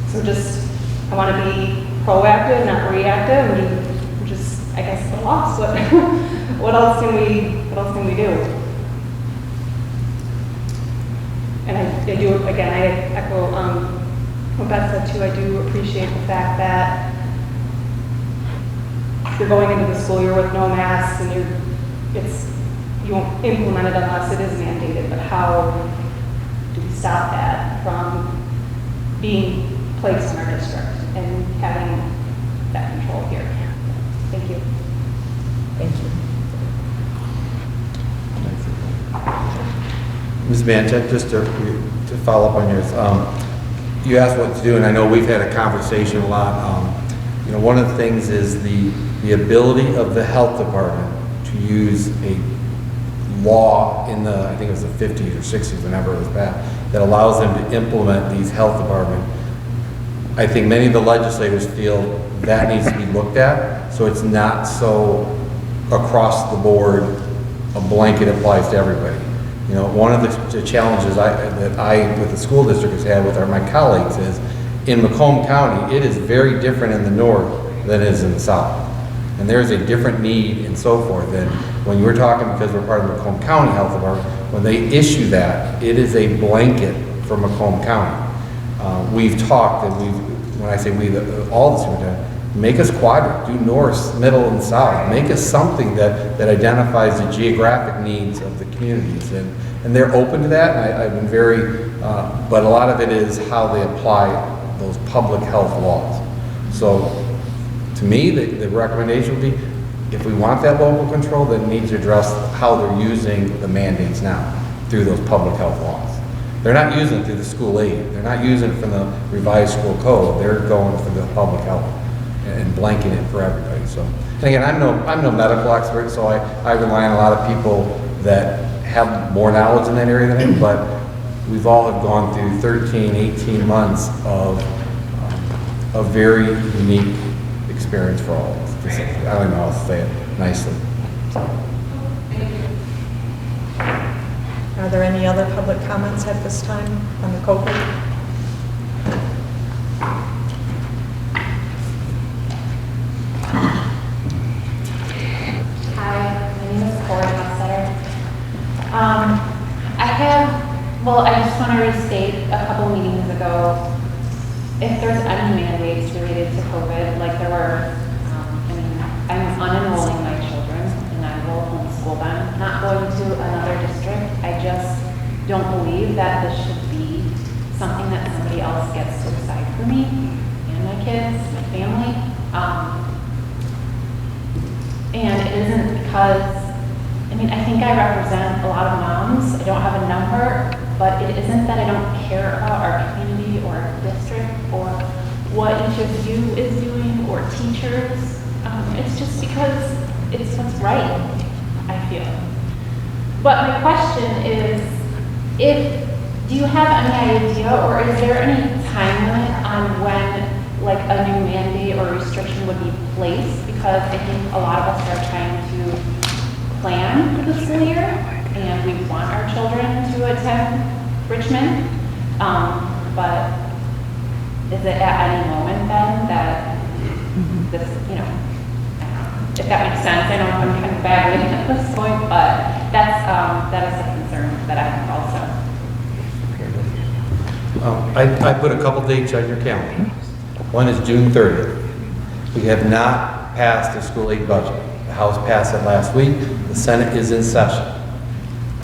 So just, I want to be proactive, not reactive, and just, I guess, the loss. What else can we do? And I do, again, I echo what Beth said too. I do appreciate the fact that you're going into the school year with no masks, and you won't implement it unless it is mandated. But how do we stop that from being placed in our district and having that control here? Thank you. Thank you. Ms. Manchek, just to follow up on yours, you asked what to do, and I know we've had a conversation a lot. You know, one of the things is the ability of the health department to use a law in the, I think it was the 50s or 60s, whenever it was passed, that allows them to implement these health department. I think many of the legislators feel that needs to be looked at, so it's not so across the board, a blanket applies to everybody. You know, one of the challenges that I, with the school district, has had with my colleagues is, in Macomb County, it is very different in the north than it is in the south. And there's a different need and so forth. And when you're talking, because we're part of the Macomb County Health Department, when they issue that, it is a blanket for Macomb County. We've talked, and when I say we, all the superintendents, make us quadrant, do north, middle, and south. Make us something that identifies the geographic needs of the communities. And they're open to that, and I've been very, but a lot of it is how they apply those public health laws. So, to me, the recommendation would be, if we want that local control, then it needs to address how they're using the mandates now through those public health laws. They're not using it through the school aid. They're not using it from the revised school code. They're going for the public health and blanking it for everybody. So, and again, I'm no medical expert, so I rely on a lot of people that have more knowledge in that area than I do, but we've all have gone through 13, 18 months of a very unique experience for all of us. I don't know how to say it nicely. Are there any other public comments at this time on the COVID? Hi, my name is Corey Hofstetter. I just want to restate a couple meetings ago, if there's any mandates related to COVID, like there were, I'm unenrolling my children and I will homeschool them, not going to another district. I just don't believe that this should be something that somebody else gets to decide for me and my kids, my family. And it isn't because, I think I represent a lot of moms. I don't have a number, but it isn't that I don't care about our community or our district or what each of you is doing or teachers. It's just because it's what's right, I feel. But my question is, do you have any idea, or is there any time limit on when like a new mandate or restriction would be placed? Because I think a lot of us are trying to plan for the school year, and we want our children to attend Richmond. But is it at any moment then that this, if that makes sense? I know I'm kind of babbling at this point, but that is a concern that I have also. I put a couple dates on your calendar. One is June 30th. We have not passed the school aid budget. The House passed it last week. The Senate is in session.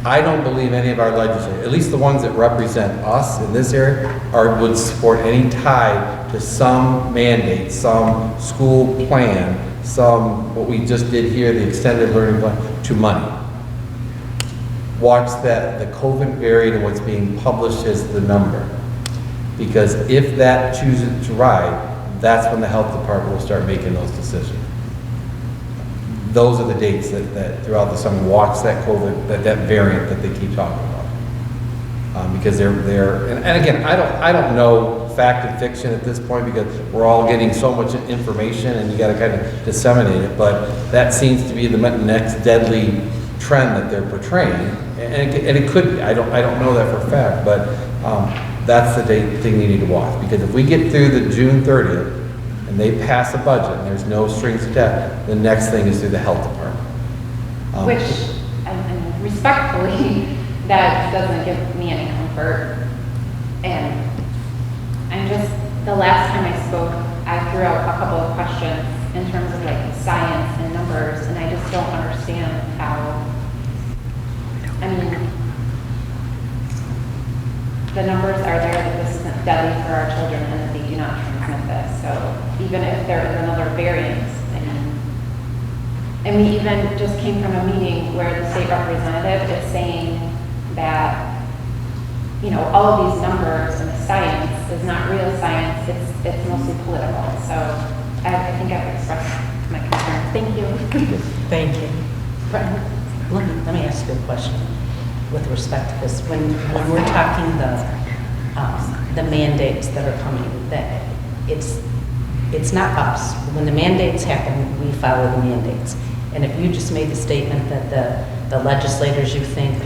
I don't believe any of our legislators, at least the ones that represent us in this area, would support any tie to some mandate, some school plan, what we just did here, the extended learning plan, to money. Watch that, the COVID variant and what's being published as the number. Because if that chooses to ride, that's when the health department will start making those decisions. Those are the dates that throughout the summer walks that COVID, that variant that they keep talking about. Because and again, I don't know fact and fiction at this point because we're all getting so much information and you got to kind of disseminate it. But that seems to be the next deadly trend that they're portraying, and it could be. I don't know that for a fact, but that's the thing you need to watch. Because if we get through the June 30th and they pass a budget and there's no strings attached, the next thing is through the health department. Which, and respectfully, that doesn't give me any comfort. And I'm just, the last time I spoke, I threw out a couple of questions in terms of like science and numbers, and I just don't understand how, I mean, the numbers are there that this isn't deadly for our children and that they do not transmit this. So even if there is another variant, and we even just came from a meeting where the state representative is saying that, you know, all of these numbers and the science is not real science, it's mostly political. So I think I've expressed my concerns. Thank you. Thank you. Let me ask you a question with respect to this. When we're talking the mandates that are coming, that it's not us. When the mandates happen, we follow the mandates. And if you just made the statement that the legislators you think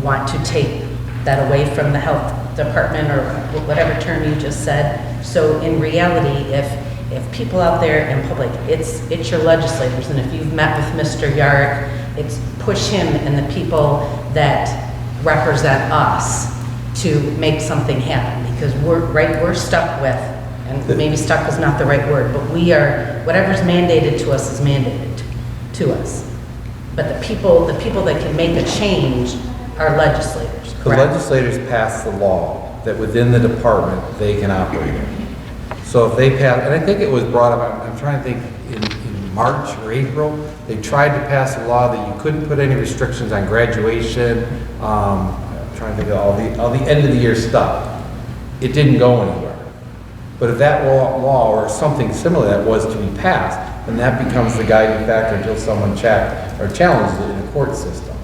want to take that away from the health department or whatever term you just said, so in reality, if people out there in public, it's your legislators, and if you've met with Mr. Yarrick, it's push him and the people that represent us to make something happen, because we're stuck with, and maybe stuck is not the right word, but we are, whatever's mandated to us is mandated to us. But the people that can make a change are legislators. The legislators pass the law that within the department they can operate in. So if they pass, and I think it was brought up, I'm trying to think, in March or April, they tried to pass a law that you couldn't put any restrictions on graduation. I'm trying to think of all the end of the year stuff. It didn't go anywhere. But if that law or something similar that was to be passed, then that becomes the guiding factor until someone challenges it in the court system.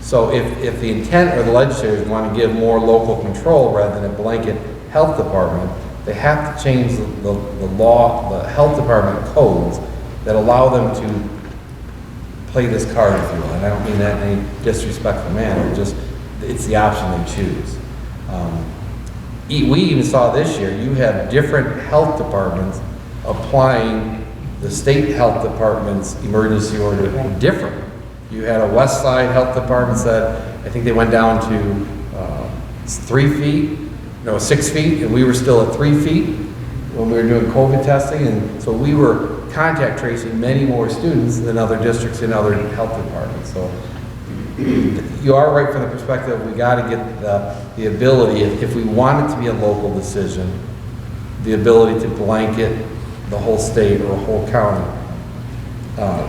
So if the intent or the legislators want to give more local control rather than a blanket health department, they have to change the law, the health department codes that allow them to play this card, if you will. And I don't mean that in any disrespectful manner, just it's the option they choose. We even saw this year, you have different health departments applying the state health department's emergency order different. You had a West Side Health Department said, I think they went down to 6 feet, and we were still at 3 feet when we were doing COVID testing, and so we were contact tracing many more students than other districts in other health departments. So you are right from the perspective, we got to get the ability, if we want it to be a local decision, the ability to blanket the whole state or a whole county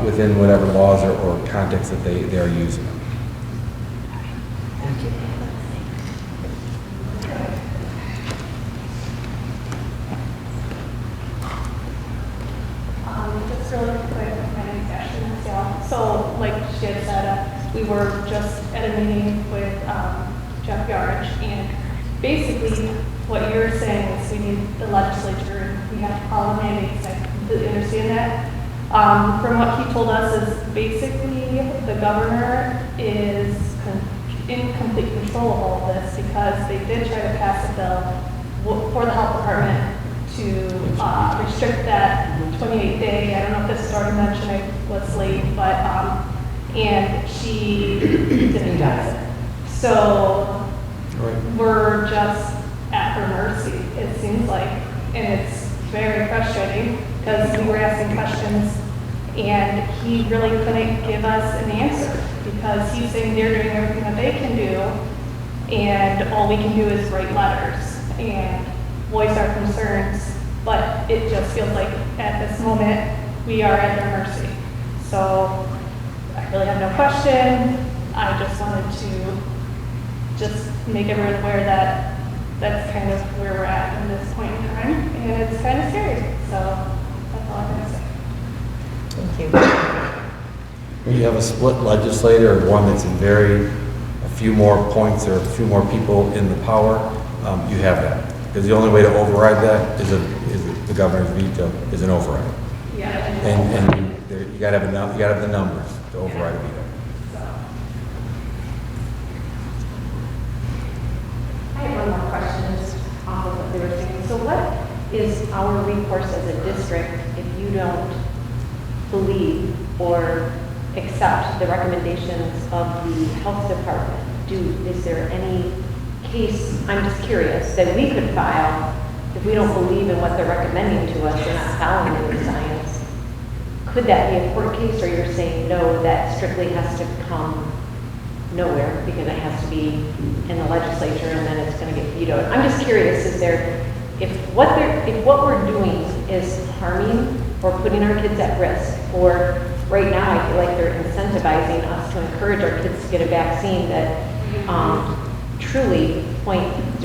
within whatever laws or context that they are using. Thank you. Just really quick, my name is Ashley Marcel. So, like she had said, we were just at a meeting with Jeff Yarge, and basically what you're saying is we need the legislature, we have to follow mandates. I completely understand that. From what he told us is basically the governor is in complete control of all of this because they did try to pass a bill for the health department to restrict that 28-day, I don't know if this is already mentioned, I was late, but, and she didn't pass it. So we're just at her mercy, it seems like, and it's very frustrating because we were asking questions and he really couldn't give us an answer because he's saying they're doing everything that they can do and all we can do is write letters and voice our concerns, but it just feels like at this moment we are at their mercy. So I really have no question. I just wanted to just make everyone aware that that's kind of where we're at in this point in time, and it's kind of scary. So that's all I'm gonna say. Thank you. When you have a split legislator or one that's in a few more points or a few more people in the power, you have that. Because the only way to override that is the governor's veto, is an override. Yeah. And you gotta have the numbers to override a veto. I have one more question, just off of what they were saying. So what is our recourse as a district if you don't believe or accept the recommendations of the health department? Is there any case, I'm just curious, that we could file if we don't believe in what they're recommending to us, they're not following the science? Could that be a court case, or you're saying no, that strictly has to come nowhere because it has to be in the legislature and then it's going to get vetoed? I'm just curious, if what we're doing is harming or putting our kids at risk, or right now I feel like they're incentivizing us to encourage our kids to get a vaccine that truly 0.0019%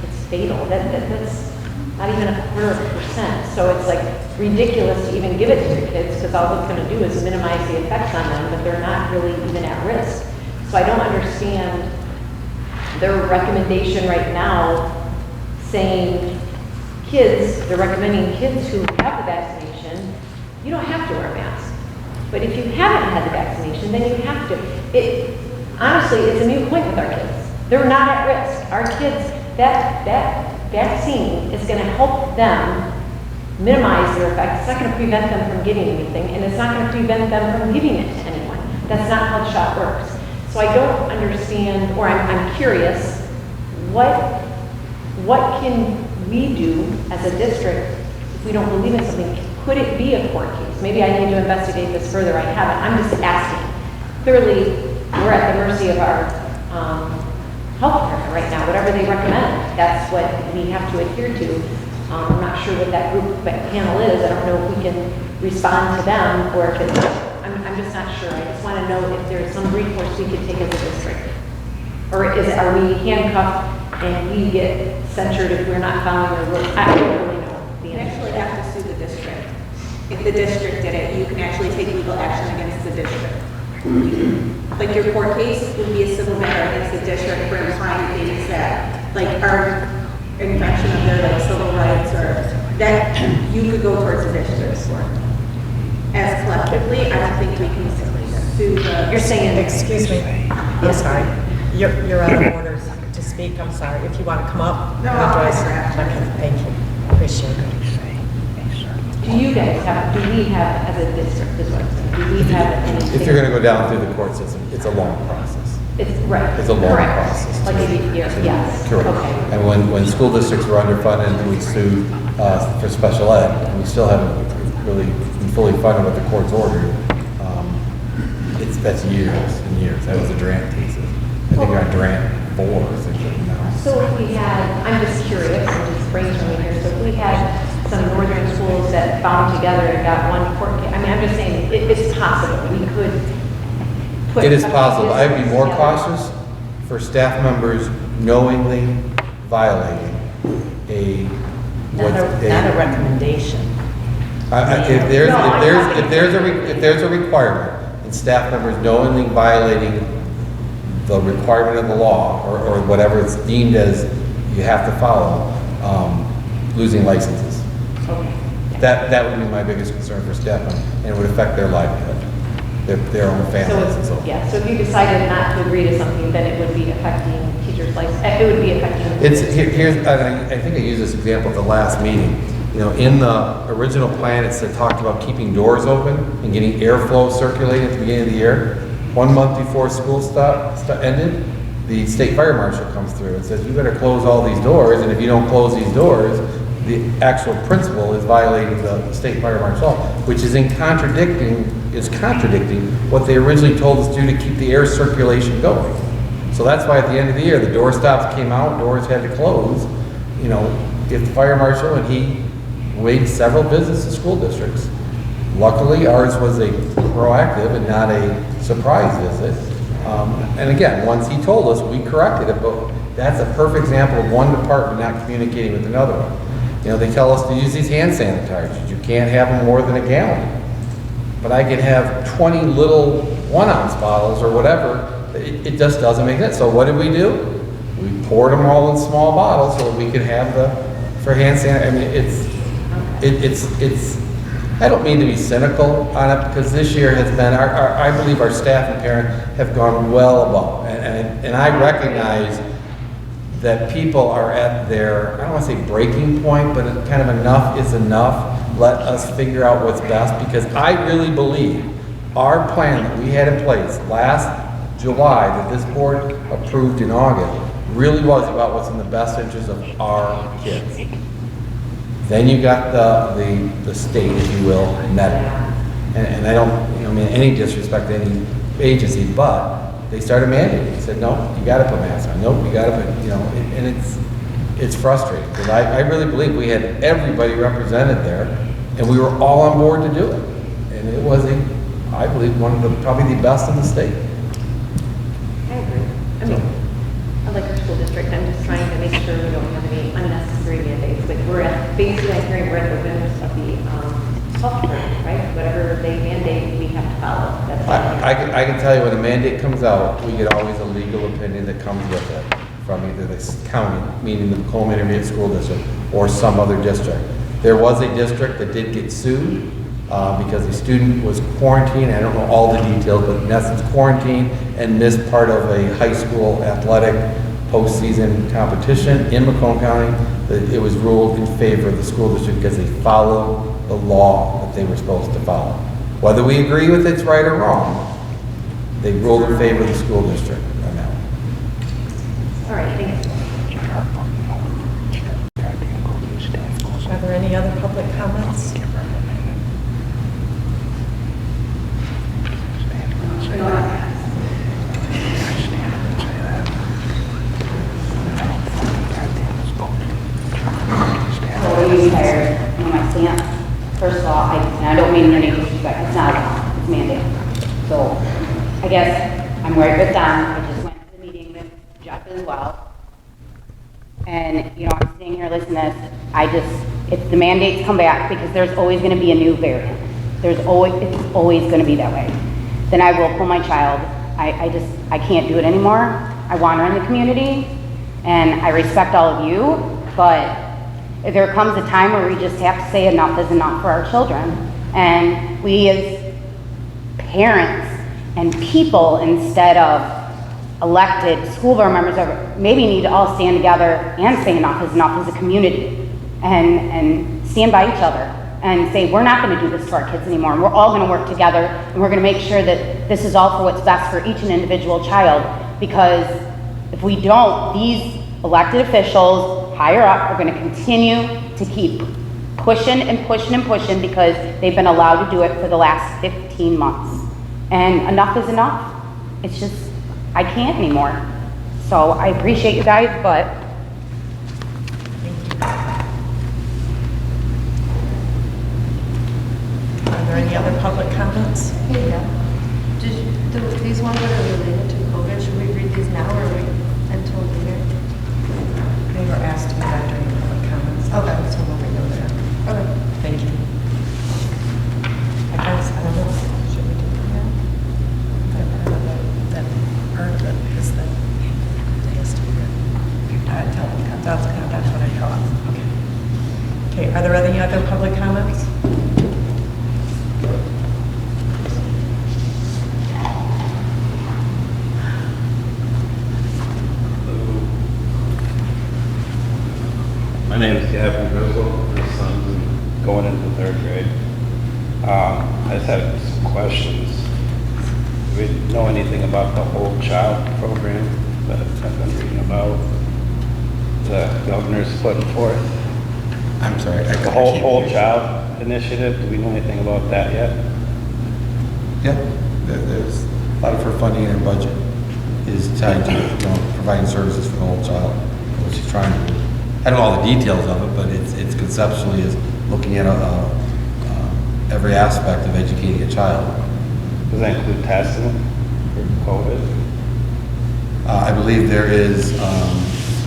is fatal. That's not even 0.25%. So it's like ridiculous to even give it to your kids, because all it's going to do is minimize the effects on them, but they're not really even at risk. So I don't understand their recommendation right now saying they're recommending kids who have the vaccination, you don't have to wear a mask. But if you haven't had the vaccination, then you have to. Honestly, it's a moot point with our kids. They're not at risk. Our kids, that vaccine is going to help them minimize their effects. It's not going to prevent them from getting anything, and it's not going to prevent them from giving it to anyone. That's not how the shot works. So I don't understand, or I'm curious, what can we do as a district if we don't believe in something? Could it be a court case? Maybe I need to investigate this further. I haven't. I'm just asking. Clearly, we're at the mercy of our health department right now. Whatever they recommend, that's what we have to adhere to. I'm not sure what that panel is. I don't know if we can respond to them, or if it's, I'm just not sure. I just want to know if there's some recourse we could take as a district. Or are we handcuffed and we get censured if we're not following the rules? I don't really know the You answer. actually have to sue the district. If the district did it, you can actually take legal action against the district. Like your court case would be a civil matter against the district for implying things that, like, are infraction of their like civil rights, or that you could go towards the district for. As collectively, I don't think we can sue the. You're saying, excuse me, I'm sorry, you're out of order to speak, I'm sorry. If you want to come up. No, I'll address- ask. Okay, thank you, appreciate it. Do we have, as a district, is what I'm saying, do we have anything? If you're going to go down through the court system, it's a long process. It's right. It's a long Correct. process. Like a year, yes. Correct. Okay. And when school districts were underfunded and we sued for special ed, and we still haven't really been fully funded what the court's ordered, that's years and years. That was a Durant thesis. I think we're on Durant 4 or something now. So if we had, I'm just curious, I'm just brainstorming here, so if we had some northern schools that bound together and got one court case, I mean, I'm just saying, it's possible, we could put. It is possible. I'd be more together. cautious for staff members knowingly violating Not a recommendation. If there's a requirement, and staff members knowingly violating the requirement of the law, or whatever it's deemed as you have to follow, losing licenses. Okay. That would be my biggest concern for staff members, and it would affect their livelihood, their own families and so forth. Yeah, so if you decided not to agree to something, then it would be affecting teachers' life, it would be affecting. I think I used this example at the last meeting. You know, in the original plan, it talked about keeping doors open and getting airflow circulating at the beginning of the year. 1 month before school ended, the state fire marshal comes through and says, you better close all these doors, and if you don't close these doors, the actual principal is violating the state fire marshal law, which is contradicting what they originally told us to do to keep the air circulation going. So that's why at the end of the year, the door stops came out, doors had to close. You know, if the fire marshal, and he weighed several visits to school districts. Luckily, ours was a proactive and not a surprise visit. And again, once he told us, we corrected it, but that's a perfect example of one department not communicating with another one. You know, they tell us to use these hand sanitizers. You can't have them more than a gallon. But I could have 20 little 1 ounce bottles or whatever. It just doesn't make sense. So what did we do? We poured them all in small bottles so that we could have for hand sanitizer. I mean, it's, I don't mean to be cynical on it, because this year has been, I believe our staff and parents have gone well above. And I recognize that people are at their, I don't want to say breaking point, but kind of enough is enough. Let us figure out what's best, because I really believe our plan that we had in place last July, that this board approved in August, really was about what's in the best interest of our kids. Then you got the state, if you will, met it. And I don't, I mean, any disrespect to any agency, but they started mandating. They said, no, you got to put masks on. Nope, you got to put, and it's frustrating, because I really believe we had everybody represented there, and we were all on board to do it. And it was, I believe, probably the best in the state. I agree. I mean, I like our school district. I'm just trying to make sure we don't have any unnecessary mandates. Like we're at, basically, I'm hearing we're at the winners of the software, right? Whatever they mandate, we have to follow. That's I can tell you when a mandate comes out, we get always a legal opinion that comes with it from either the county, meaning the Macomb Intermediate School District, or some other district. There was a district that did get sued because the student was quarantined. I don't know all the details, but in essence, quarantined and missed part of a high school athletic postseason competition in Macomb County. It was ruled in favor of the school district because they followed the law that they were supposed to follow. Whether we agree with it's right or wrong, they ruled in favor of the school district on that. all right, thank you. Are there any other public comments? Totally tired. My stance, first of all, and I don't mean any disrespect, it's not a law, it's mandated. So I guess I'm right with them. I just went to the meeting with Jeff as well. And, I'm sitting here listening to this. If the mandates come back, because there's always going to be a new variant. It's always going to be that way. Then I will pull my child. I can't do it anymore. I want her in the community, and I respect all of you, but there comes a time where we just have to say enough is enough for our children. And we as parents and people, instead of elected school board members, maybe need to all stand together and say enough is enough as a community, and stand by each other and say, we're not going to do this to our kids anymore. And we're all going to work together, and we're going to make sure that this is all for what's best for each and individual child. Because if we don't, these elected officials higher up are going to continue to keep pushing and pushing and pushing, because they've been allowed to do it for the last 15 months. And enough is enough. It's just, I can't anymore. So I appreciate you guys, but Are there any other public comments? Yeah. These ones that are related to COVID, should we read these now or wait until later? They were asked to be read during public comments. Okay. So we'll read them there. Okay. Thank you. I guess, I don't know, should we do that now? That part of it is that it has to be read. That's what I thought. Okay. Okay, are there any other public comments? My name is Gavin Grizzle. My son's going into 3rd grade. I just have some questions. Do we know anything about the whole child program that I've been reading about? The governor's putting forth? I'm sorry. The whole child initiative, do we know anything about that yet? Yeah, there's a lot of her funding in her budget is tied to providing services for the whole child, what she's trying to do. I don't know all the details of it, but it's conceptually is looking at every aspect of educating a child. Does that include testing for COVID? I believe there is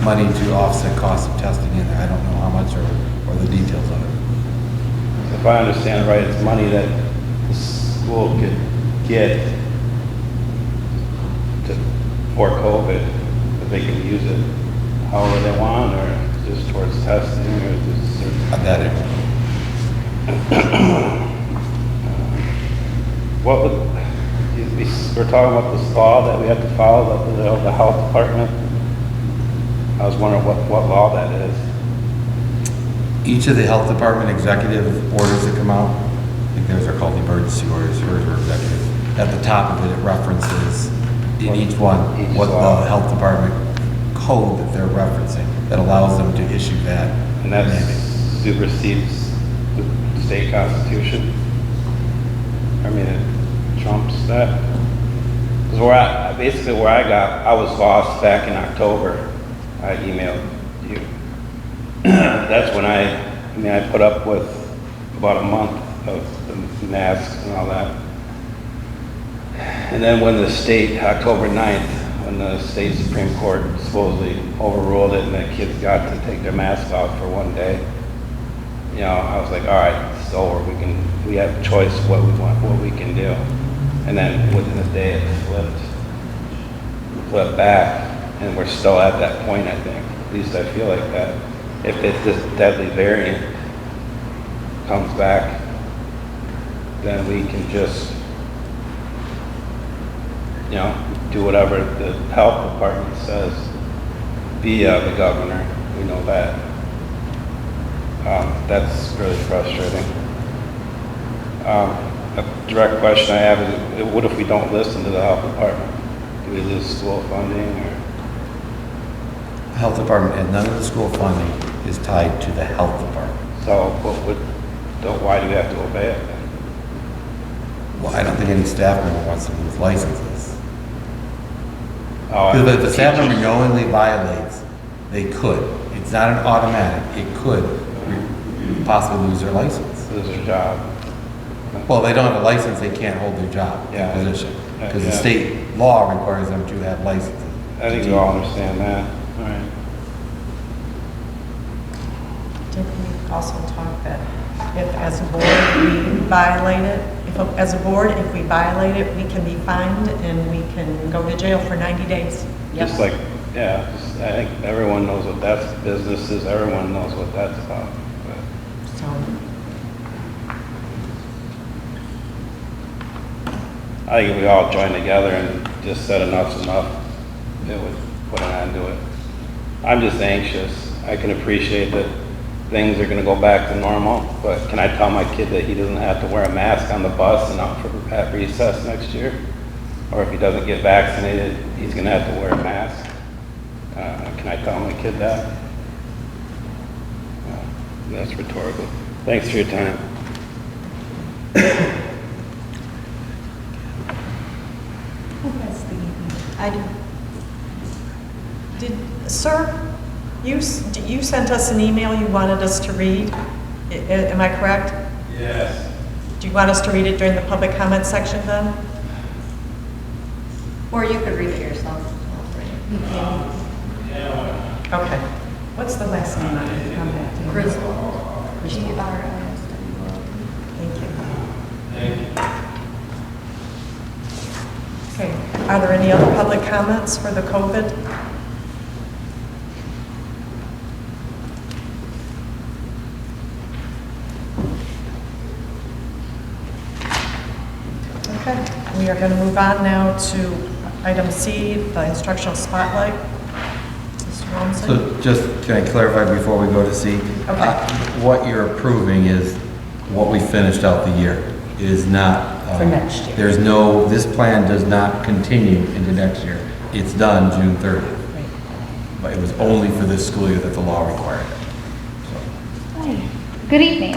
money to offset costs of testing in there. I don't know how much or the details of it. If I understand right, it's money that the school could get for COVID, that they can use it however they want, or just towards testing, or just That is. what would, we're talking about this law that we have to follow, the health department. I was wondering what law that is. Each of the health department executive orders that come out, I think those are called emergency orders, yours are executive. At the top of it, it references in each one what law. the health department code that they're referencing that allows them to issue that. And that supersedes the state constitution? I mean, it trumps that? Because basically where I was lost back in October, I emailed you. That's when I put up with about a month of the masks and all that. And then when the state, October 9th, when the state Supreme Court supposedly overruled it and that kids got to take their masks off for one day, you know, I was like, all right, it's over. We have a choice what we want, what we can do. And then within a day it flipped back, and we're still at that point, I think. At least I feel like that. If this deadly variant comes back, then we can just, you know, do whatever the health department says via the governor. We know that. That's really frustrating. A direct question I have is, what if we don't listen to the health department? Do we lose school funding, or? The health department, and none of the school funding is tied to the health department. So why do we have to obey it then? Well, I don't think any staff member wants to lose licenses. Oh, Because if the staff member knowingly violates, they could. It's not an automatic. It could possibly lose their license. Lose their job. Well, they don't have a license, they can't hold their job, their position. Because the state law requires them to have licenses. I think we all understand that. All right. Did we also talk that if as a board we violate it, if we violate it, we can be fined and we can go to jail for 90 days? Just like, I think everyone knows what that's, businesses, everyone knows what that's about. But So, I think if we all join together and just said enough's enough, it would put an end to it. I'm just anxious. I can appreciate that things are going to go back to normal, but can I tell my kid that he doesn't have to wear a mask on the bus and out at recess next year? Or if he doesn't get vaccinated, he's going to have to wear a mask? Can I tell my kid that? That's rhetorical. Thanks for your time. I do. Sir, you sent us an email you wanted us to read. Am I correct? Yes. Do you want us to read it during the public comment section then? Or you could read it yourself. Okay. What's the last name on it? Come back to me. Griswold. Griswold. Thank you. Okay. Are there any other public comments for the COVID? Okay. We are going to move on now to item C, the instructional spotlight. Mr. Romson? So just, can I clarify before we go to C? Okay. What you're approving is what we finished out the year. It is not. For next year. There's no, this plan does not continue into next year. It's done June 30th. Right. But it was only for this school year that the law required it. Hi. Good evening.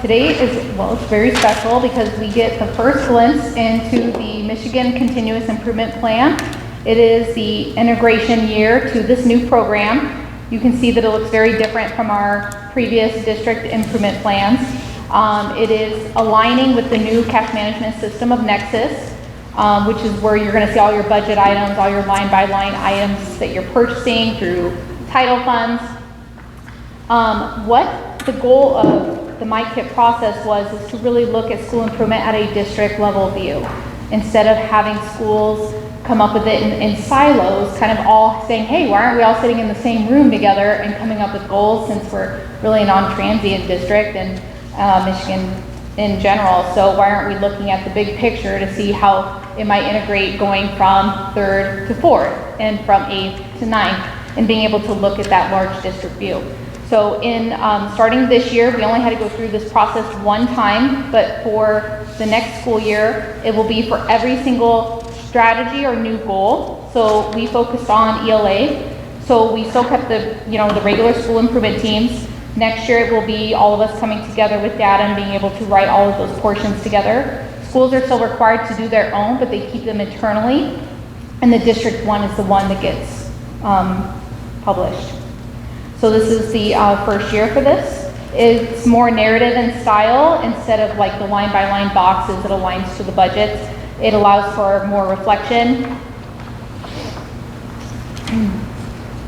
Today is, well, it's very special because we get the first glimpse into the Michigan Continuous Improvement Plan. It is the integration year to this new program. You can see that it looks very different from our previous district improvement plans. It is aligning with the new cash management system of Nexus. which is where you're going to see all your budget items, all your line-by-line items that you're purchasing through title funds. What the goal of the MyKit process was is to really look at school improvement at a district level view. Instead of having schools come up with it in silos, kind of all saying, hey, why aren't we all sitting in the same room together and coming up with goals, since we're really a non-transient district and Michigan in general. So why aren't we looking at the big picture to see how it might integrate going from 3rd to 4th and from 8th to 9th, and being able to look at that large district view. So in starting this year, we only had to go through this process one time, but for the next school year, it will be for every single strategy or new goal. So we focused on ELA. So we still kept the regular school improvement teams. Next year, it will be all of us coming together with data and being able to write all of those portions together. Schools are still required to do their own, but they keep them internally. And the district one is the one that gets published. So this is the first year for this. It's more narrative in style instead of like the line-by-line boxes that aligns to the budget. It allows for more reflection.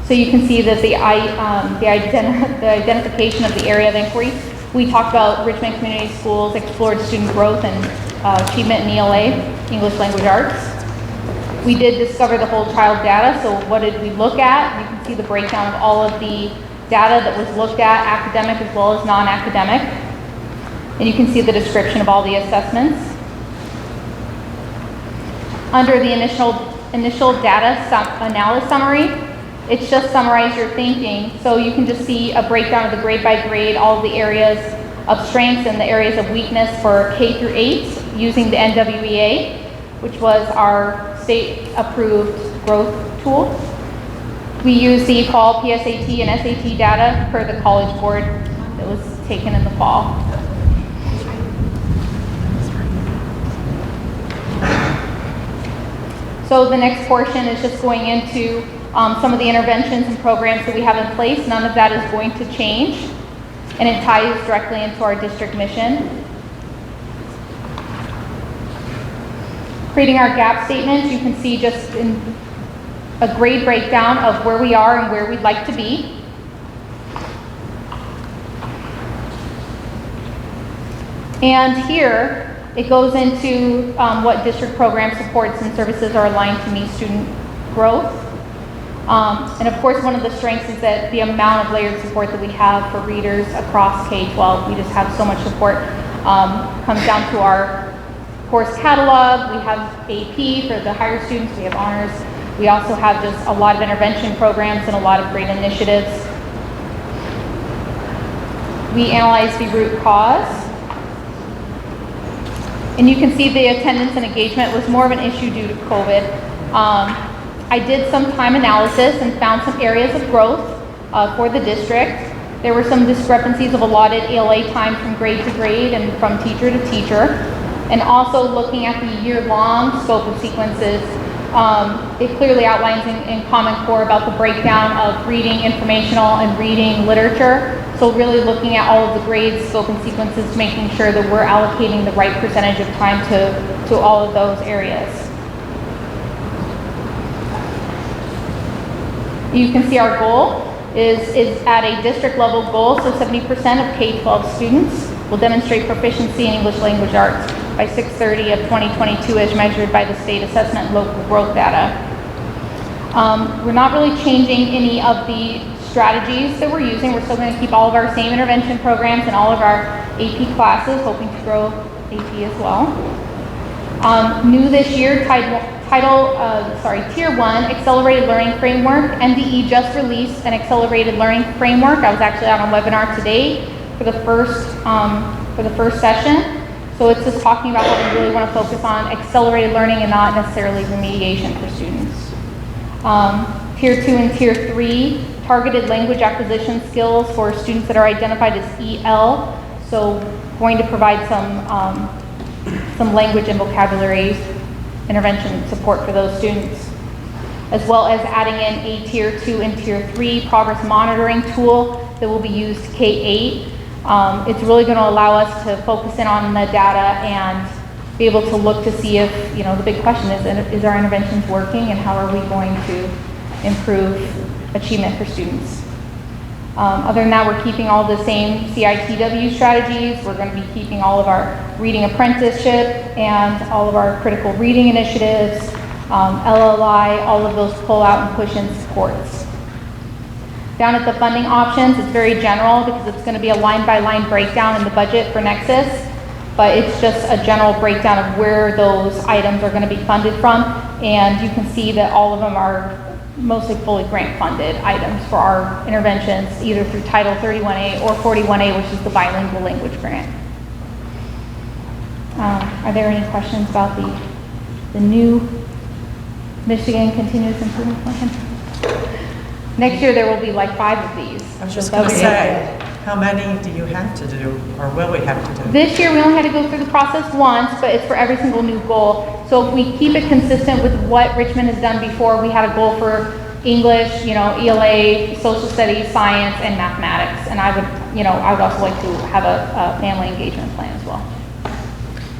So you can see that the identification of the area of inquiry. We talked about Richmond Community Schools explored student growth and achievement in ELA, English Language Arts. We did discover the whole child data. So what did we look at? You can see the breakdown of all of the data that was looked at, academic as well as non-academic. And you can see the description of all the assessments. Under the initial data analysis summary, it's just summarize your thinking. So you can just see a breakdown of the grade by grade, all of the areas of strengths and the areas of weakness for K through 8 using the NWEA, which was our state approved growth tool. We use the fall PSAT and SAT data per the College Board that was taken in the fall. So the next portion is just going into some of the interventions and programs that we have in place. None of that is going to change, and it ties directly into our district mission. Creating our gap statements, you can see just in a grade breakdown of where we are and where we'd like to be. And here, it goes into what district program supports and services are aligned to meet student growth. And of course, one of the strengths is that the amount of layered support that we have for readers across K-12, we just have so much support. Comes down to our course catalog. We have AP for the higher students. We have honors. We also have just a lot of intervention programs and a lot of great initiatives. We analyze the root cause. And you can see the attendance and engagement was more of an issue due to COVID. I did some time analysis and found some areas of growth for the district. There were some discrepancies of allotted ELA time from grade to grade and from teacher to teacher. And also looking at the year-long scope of sequences, it clearly outlines in Common Core about the breakdown of reading informational and reading literature. So really looking at all of the grades, scope, and sequences, making sure that we're allocating the right percentage of time to all of those areas. You can see our goal is at a district level goal, so 70% of K-12 students will demonstrate proficiency in English Language Arts by 6/30 of 2022 as measured by the state assessment and local growth data. We're not really changing any of the strategies that we're using. We're still going to keep all of our same intervention programs and all of our AP classes, hoping to grow AP as well. New this year, Tier 1 Accelerated Learning Framework. NDE just released an Accelerated Learning Framework. I was actually on a webinar today for the first session. So it's just talking about how we really want to focus on accelerated learning and not necessarily remediation for students. Tier 2 and Tier 3, targeted language acquisition skills for students that are identified as EL. So going to provide some language and vocabulary intervention support for those students, as well as adding in a Tier 2 and Tier 3 progress monitoring tool that will be used K-8. It's really going to allow us to focus in on the data and be able to look to see if, the big question is our interventions working and how are we going to improve achievement for students? Other than that, we're keeping all the same CITW strategies. We're going to be keeping all of our reading apprenticeship and all of our critical reading initiatives, LLI, all of those pull out and push in supports. Down at the funding options, it's very general because it's going to be a line-by-line breakdown in the budget for Nexus, but it's just a general breakdown of where those items are going to be funded from, and you can see that all of them are mostly fully grant-funded items for our interventions, either through Title 31A or 41A, which is the bilingual language grant. Are there any questions about the new Michigan Continuous Improvement Plan? Next year, there will be like 5 of these. I was just going to say, how many do you have to do, or will we have to do? This year, we only had to go through the process once, but it's for every single new goal. So if we keep it consistent with what Richmond has done before, we had a goal for English, ELA, social studies, science, and mathematics. And I would also like to have a family engagement plan as well.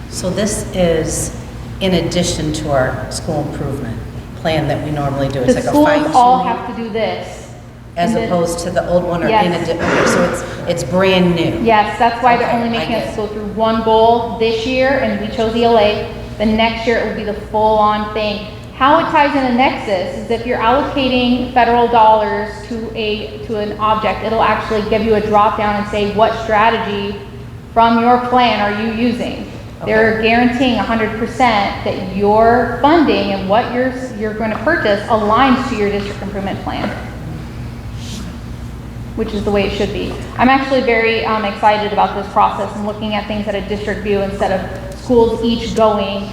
So this is in addition to our school improvement plan that we normally do. It's The like a schools fine-tuning. all have to do this. As And then- opposed to the old one, or Yes. in addition, so it's brand new. Yes, that's why they're Okay, only I making get us it. go through one goal this year, and we chose ELA. The next year, it will be the full-on thing. How it ties into Nexus is if you're allocating federal dollars to an object, it'll actually give you a drop-down and say, what strategy from your plan are you using? They're guaranteeing 100% that your funding and what you're going to purchase aligns to your district improvement plan, which is the way it should be. I'm actually very excited about this process and looking at things at a district view instead of schools each going,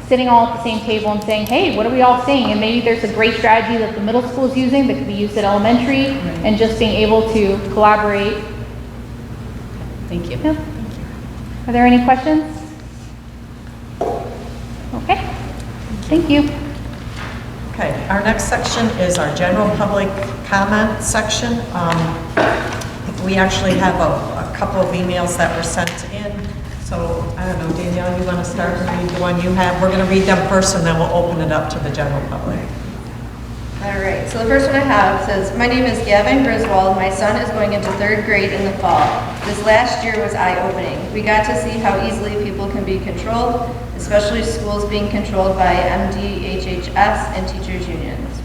sitting all at the same table and saying, hey, what are we all seeing? And maybe there's a great strategy that the middle school is using that could be used at elementary, and just being able to collaborate. Thank you. Yeah. Are there any questions? Okay, thank you. Okay, our next section is our general public comment section. We actually have a couple of emails that were sent in. So, I don't know, Danielle, you want to start and read the one you have? We're going to read them first, and then we'll open it up to the general public. All right, so the first one I have says, my name is Gavin Griswold. My son is going into 3rd grade in the fall. This last year was eye-opening. We got to see how easily people can be controlled, especially schools being controlled by MDHHS and teachers' unions.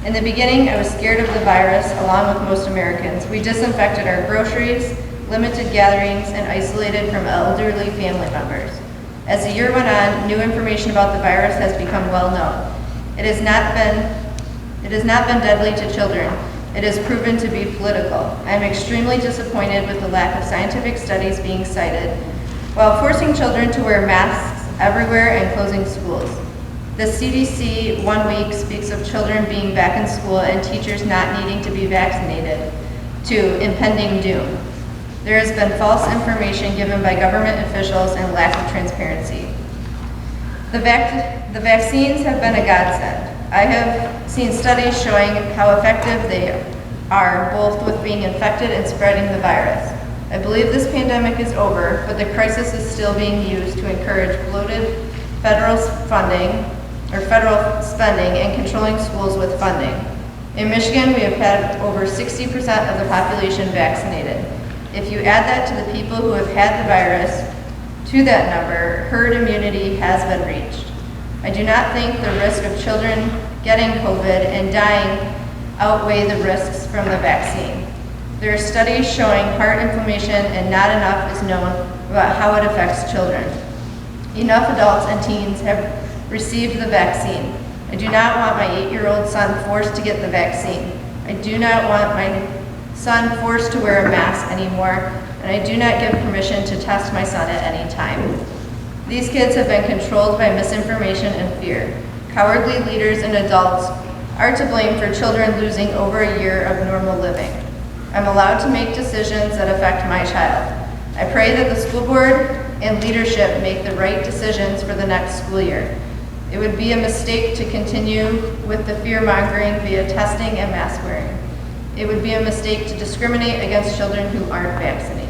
In the beginning, I was scared of the virus, along with most Americans. We disinfected our groceries, limited gatherings, and isolated from elderly family members. As the year went on, new information about the virus has become well known. It has not been deadly to children. It has proven to be political. I am extremely disappointed with the lack of scientific studies being cited, while forcing children to wear masks everywhere and closing schools. The CDC 1 week speaks of children being back in school and teachers not needing to be vaccinated, to impending doom. There has been false information given by government officials and lack of transparency. The vaccines have been a godsend. I have seen studies showing how effective they are, both with being infected and spreading the virus. I believe this pandemic is over, but the crisis is still being used to encourage bloated federal funding, or federal spending, and controlling schools with funding. In Michigan, we have had over 60% of the population vaccinated. If you add that to the people who have had the virus, to that number, herd immunity has been reached. I do not think the risk of children getting COVID and dying outweigh the risks from the vaccine. There are studies showing heart inflammation, and not enough is known about how it affects children. Enough adults and teens have received the vaccine. I do not want my 8-year-old son forced to get the vaccine. I do not want my son forced to wear a mask anymore, and I do not give permission to test my son at any time. These kids have been controlled by misinformation and fear. Cowardly leaders and adults are to blame for children losing over a year of normal living. I'm allowed to make decisions that affect my child. I pray that the school board and leadership make the right decisions for the next school year. It would be a mistake to continue with the fear-mongering via testing and mask wearing. It would be a mistake to discriminate against children who aren't vaccinated.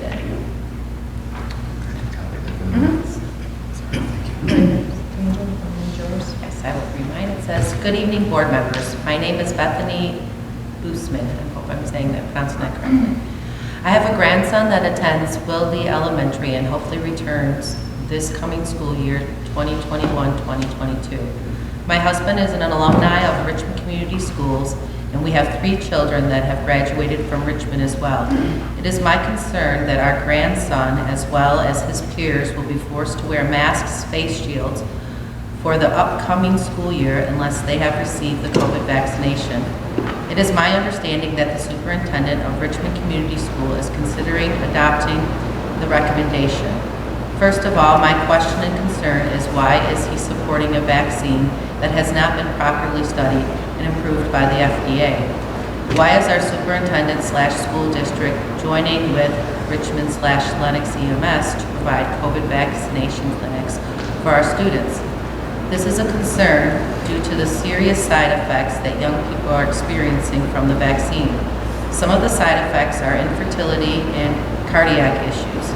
Yes, I will read mine. It says, "Good evening, board members. My name is Bethany Boosman." I hope I'm pronouncing that correctly. I have a grandson that attends Wilby Elementary and hopefully returns this coming school year, 2021-2022. My husband is an alumni of Richmond Community Schools, and we have 3 children that have graduated from Richmond as well. It is my concern that our grandson, as well as his peers, will be forced to wear masks, face shields for the upcoming school year unless they have received the COVID vaccination. It is my understanding that the superintendent of Richmond Community School is considering adopting the recommendation. First of all, my question and concern is why is he supporting a vaccine that has not been properly studied and approved by the FDA? Why is our superintendent/school district joining with Richmond/Lenox EMS to provide COVID vaccination clinics for our students? This is a concern due to the serious side effects that young people are experiencing from the vaccine. Some of the side effects are infertility and cardiac issues.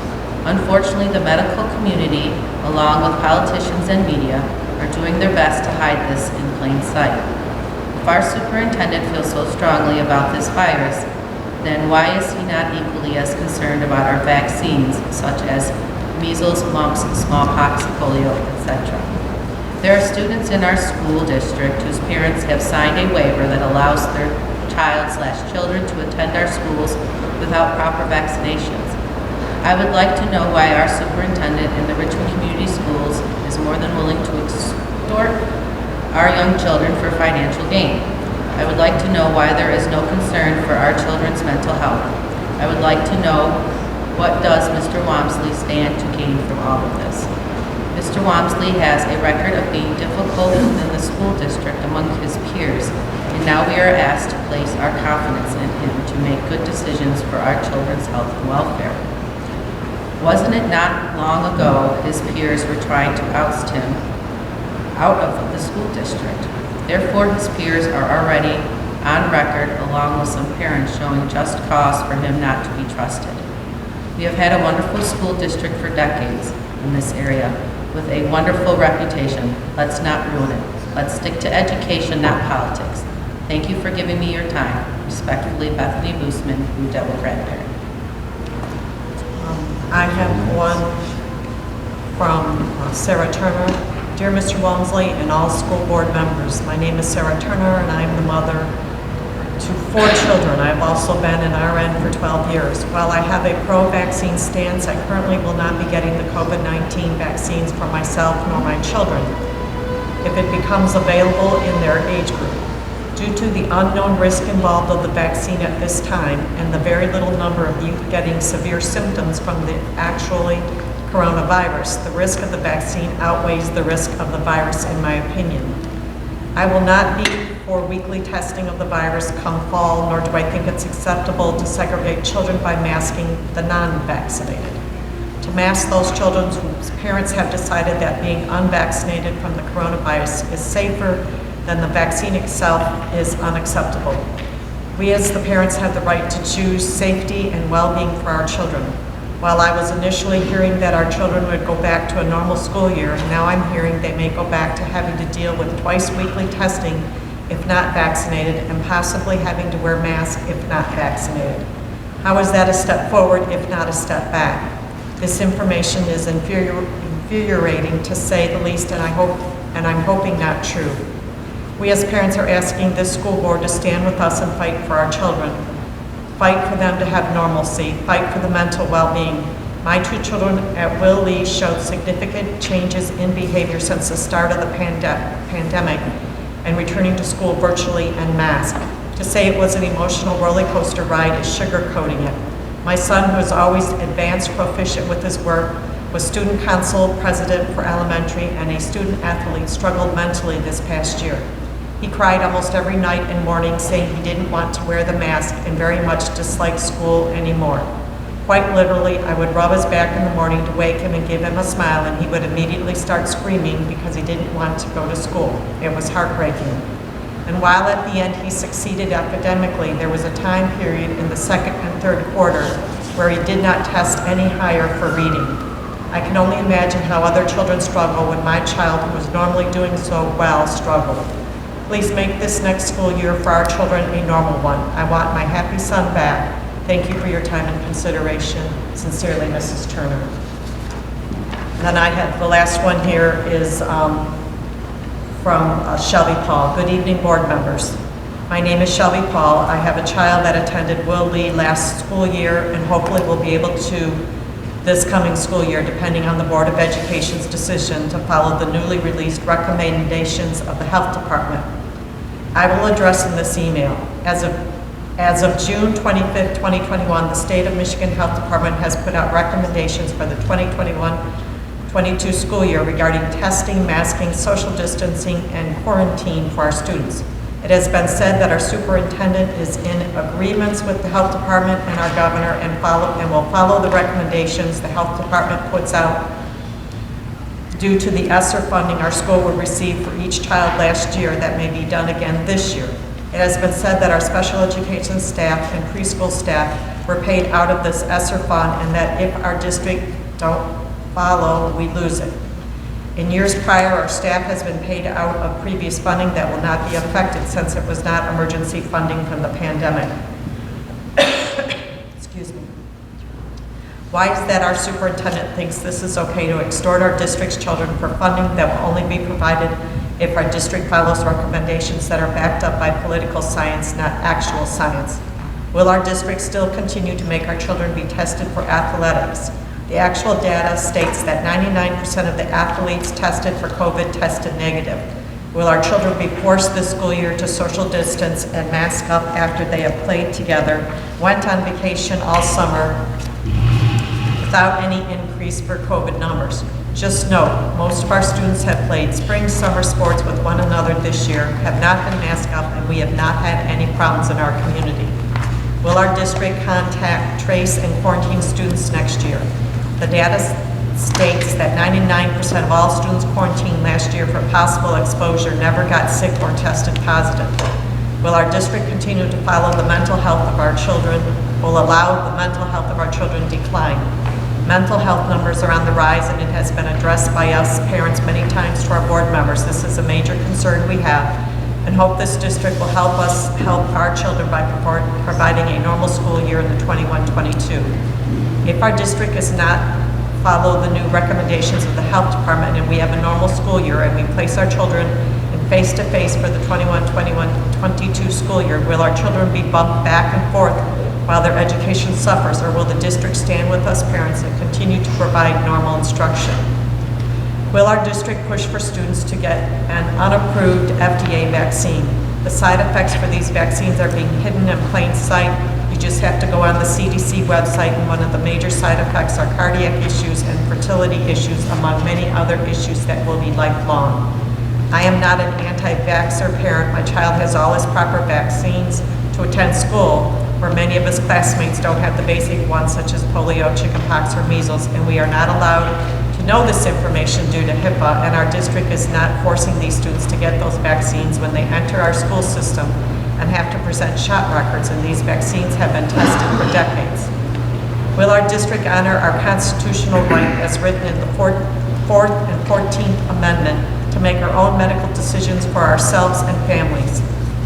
Unfortunately, the medical community, along with politicians and media, are doing their best to hide this in plain sight. If our superintendent feels so strongly about this virus, then why is he not equally as concerned about our vaccines, such as measles, mumps, smallpox, polio, etc.? There are students in our school district whose parents have signed a waiver that allows their child/children to attend our schools without proper vaccinations. I would like to know why our superintendent in the Richmond Community Schools is more than willing to extort our young children for financial gain. I would like to know why there is no concern for our children's mental health. I would like to know what does Mr. Walmsley stand to gain from all of this. Mr. Walmsley has a record of being difficult within the school district among his peers, and now we are asked to place our confidence in him to make good decisions for our children's health and welfare. Wasn't it not long ago his peers were trying to oust him out of the school district? Therefore, his peers are already on record, along with some parents showing just cause for him not to be trusted. We have had a wonderful school district for decades in this area with a wonderful reputation. Let's not ruin it. Let's stick to education, not politics. Thank you for giving me your time. Respectfully, Bethany Boosman, Blue Devil grandparent. I have one from Sarah Turner. Dear Mr. Walmsley and all school board members, my name is Sarah Turner and I'm the mother to 4 children. I've also been an RN for 12 years. While I have a pro-vaccine stance, I currently will not be getting the COVID-19 vaccines for myself nor my children if it becomes available in their age group. Due to the unknown risk involved of the vaccine at this time and the very little number of youth getting severe symptoms from the actually coronavirus, the risk of the vaccine outweighs the risk of the virus in my opinion. I will not be for weekly testing of the virus come fall, nor do I think it's acceptable to segregate children by masking the non-vaccinated. To mask those children whose parents have decided that being unvaccinated from the coronavirus is safer than the vaccine itself is unacceptable. We as the parents have the right to choose safety and well-being for our children. While I was initially hearing that our children would go back to a normal school year, now I'm hearing they may go back to having to deal with twice weekly testing if not vaccinated, and possibly having to wear masks if not vaccinated. How is that a step forward if not a step back? This information is infuriating to say the least, and I'm hoping not true. We as parents are asking this school board to stand with us and fight for our children. Fight for them to have normalcy, fight for the mental well-being. My 2 children at Will Lee showed significant changes in behavior since the start of the pandemic and returning to school virtually and masked. To say it was an emotional roller coaster ride is sugarcoating it. My son, who is always advanced proficient with his work, was student council president for elementary and a student athlete, struggled mentally this past year. He cried almost every night and morning saying he didn't want to wear the mask and very much disliked school anymore. Quite literally, I would rub his back in the morning to wake him and give him a smile, and he would immediately start screaming because he didn't want to go to school. It was heartbreaking. And while at the end he succeeded academically, there was a time period in the second and third quarter where he did not test any higher for reading. I can only imagine how other children struggle when my child, who is normally doing so well, struggled. Please make this next school year for our children a normal one. I want my happy son back. Thank you for your time and consideration. Sincerely, Mrs. Turner. And then I have, the last one here is from Shelby Paul. Good evening, board members. My name is Shelby Paul. I have a child that attended Will Lee last school year and hopefully will be able to this coming school year, depending on the Board of Education's decision to follow the newly released recommendations of the Health Department. I will address in this email. As of June 25th, 2021, the State of Michigan Health Department has put out recommendations for the 2021-22 school year regarding testing, masking, social distancing, and quarantine for our students. It has been said that our superintendent is in agreements with the Health Department and our governor and will follow the recommendations the Health Department puts out due to the ESSER funding our school would receive for each child last year that may be done again this year. It has been said that our special education staff and preschool staff were paid out of this ESSER fund and that if our district don't follow, we lose it. In years prior, our staff has been paid out of previous funding that will not be affected since it was not emergency funding from the pandemic. Excuse me. Why is that our superintendent thinks this is okay to extort our district's children for funding that will only be provided if our district follows recommendations that are backed up by political science, not actual science? Will our district still continue to make our children be tested for athletics? The actual data states that 99% of the athletes tested for COVID tested negative. Will our children be forced this school year to social distance and mask up after they have played together, went on vacation all summer without any increase for COVID numbers? Just note, most of our students have played spring, summer sports with one another this year, have not been masked up, and we have not had any problems in our community. Will our district contact, trace, and quarantine students next year? The data states that 99% of all students quarantined last year for possible exposure never got sick or tested positive. Will our district continue to follow the mental health of our children? Will allow the mental health of our children decline? Mental health numbers are on the rise and it has been addressed by us parents many times to our board members. This is a major concern we have and hope this district will help us help our children by providing a normal school year in the 21-22. If our district does not follow the new recommendations of the Health Department and we have a normal school year and we place our children in face-to-face for the 21-22 school year, will our children be bumped back and forth while their education suffers, or will the district stand with us parents and continue to provide normal instruction? Will our district push for students to get an unapproved FDA vaccine? The side effects for these vaccines are being hidden in plain sight. You just have to go on the CDC website, and one of the major side effects are cardiac issues and fertility issues, among many other issues that will be lifelong. I am not an anti-vaxxer parent. My child has all his proper vaccines to attend school, where many of his classmates don't have the basic ones such as polio, chickenpox, or measles, and we are not allowed to know this information due to HIPAA, and our district is not forcing these students to get those vaccines when they enter our school system and have to present shot records, and these vaccines have been tested for decades. Will our district honor our constitutional right as written in the 4th and 14th Amendment to make our own medical decisions for ourselves and families?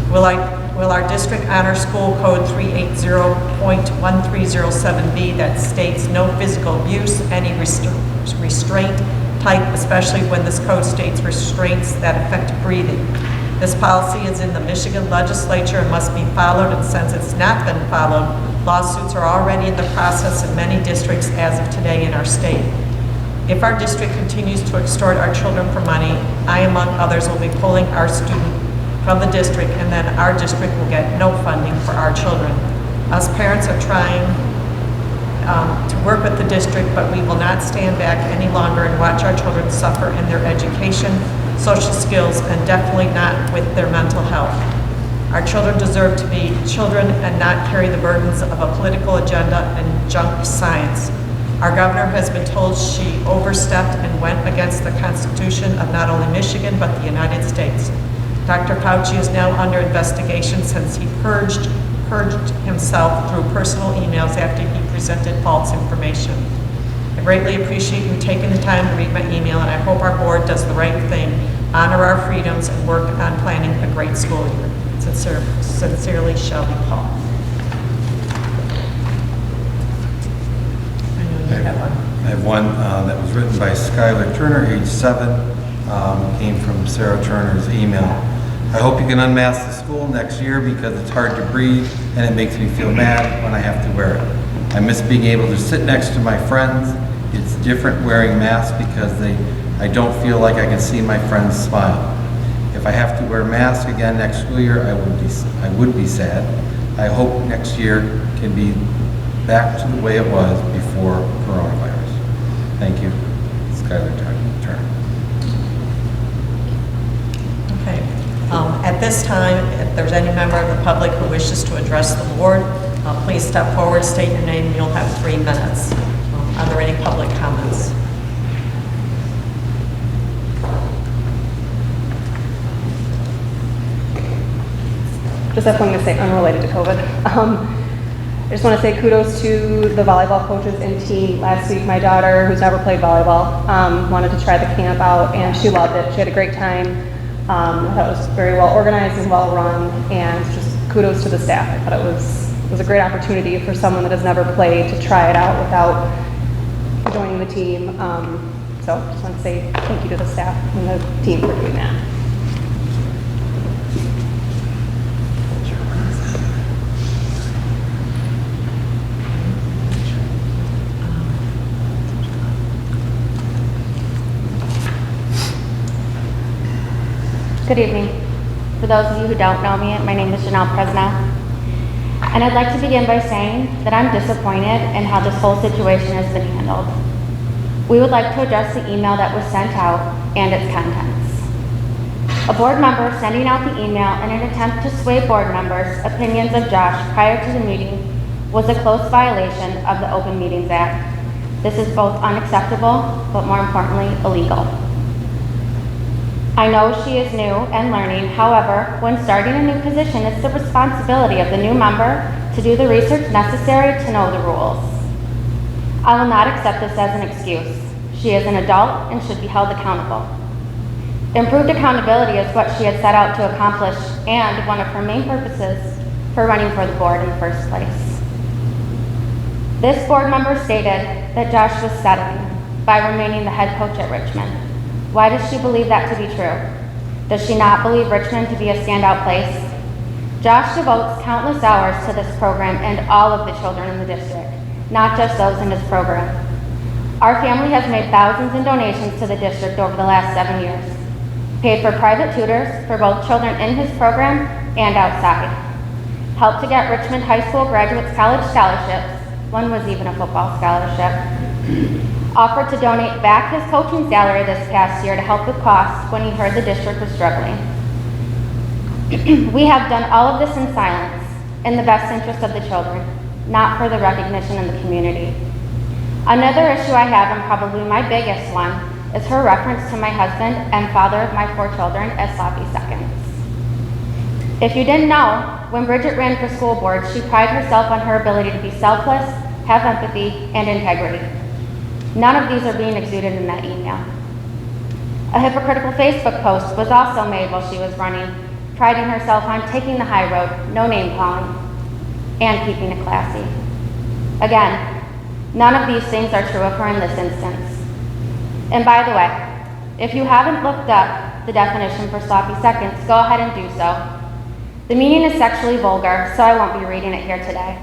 Will our district honor School Code 380.1307B that states no physical abuse, any restraint type, especially when this code states restraints that affect breathing? This policy is in the Michigan legislature and must be followed, and since it's not been followed, lawsuits are already in the process in many districts as of today in our state. If our district continues to extort our children for money, I, among others, will be pulling our student from the district, and then our district will get no funding for our children. Us parents are trying to work with the district, but we will not stand back any longer and watch our children suffer in their education, social skills, and definitely not with their mental health. Our children deserve to be children and not carry the burdens of a political agenda and junk science. Our governor has been told she overstepped and went against the Constitution of not only Michigan, but the United States. Dr. Fauci is now under investigation since he purged himself through personal emails after he presented false information. I greatly appreciate you taking the time to read my email, and I hope our board does the right thing, honor our freedoms, and work on planning a great school year. Sincerely, Shelby Paul. I know you have one. I have one that was written by Skylar Turner, age 7, came from Sarah Turner's email. I hope you can unmask the school next year because it's hard to breathe and it makes me feel mad when I have to wear it. I miss being able to sit next to my friends. It's different wearing masks because I don't feel like I can see my friends smile. If I have to wear a mask again next school year, I would be sad. I hope next year can be back to the way it was before coronavirus. Thank you, Skylar Turner. Okay. At this time, if there's any member of the public who wishes to address the board, please step forward, state your name, and you'll have 3 minutes. Are there any public comments? Just have something to say unrelated to COVID. I just want to say kudos to the volleyball coaches and team. Last week, my daughter, who's never played volleyball, wanted to try the camp out, and she loved it. She had a great time. I thought it was very well organized and well run, and just kudos to the staff. I thought it was a great opportunity for someone that has never played to try it out without joining the team. So I just want to say thank you to the staff and the team for doing that. Good evening. For those of you who don't know me, my name is Janelle Presna, and I'd like to begin by saying that I'm disappointed in how this whole situation has been handled. We would like to address the email that was sent out and its contents. A board member sending out the email in an attempt to sway board members' opinions of Josh prior to the meeting was a close violation of the Open Meetings Act. This is both unacceptable, but more importantly, illegal. I know she is new and learning. However, when starting a new position, it's the responsibility of the new member to do the research necessary to know the rules. I will not accept this as an excuse. She is an adult and should be held accountable. Improved accountability is what she had set out to accomplish and one of her main purposes for running for the board in the first place. This board member stated that Josh was settling by remaining the head coach at Richmond. Why does she believe that to be true? Does she not believe Richmond to be a standout place? Josh devotes countless hours to this program and all of the children in the district, not just those in his program. Our family has made thousands in donations to the district over the last 7 years, paid for private tutors for both children in his program and outside, helped to get Richmond High School graduates college scholarships, one was even a football scholarship, offered to donate back his coaching salary this past year to help with costs when he heard the district was struggling. We have done all of this in silence, in the best interest of the children, not for the recognition in the community. Another issue I have, and probably my biggest one, is her reference to my husband and father of my 4 children as sloppy seconds. If you didn't know, when Bridget ran for school board, she prided herself on her ability to be selfless, have empathy, and integrity. None of these are being exuded in that email. A hypocritical Facebook post was also made while she was running, priding herself on taking the high road, no name calling, and keeping it classy. Again, none of these things are true of her in this instance. And by the way, if you haven't looked up the definition for sloppy seconds, go ahead and do so. The meaning is sexually vulgar, so I won't be reading it here today.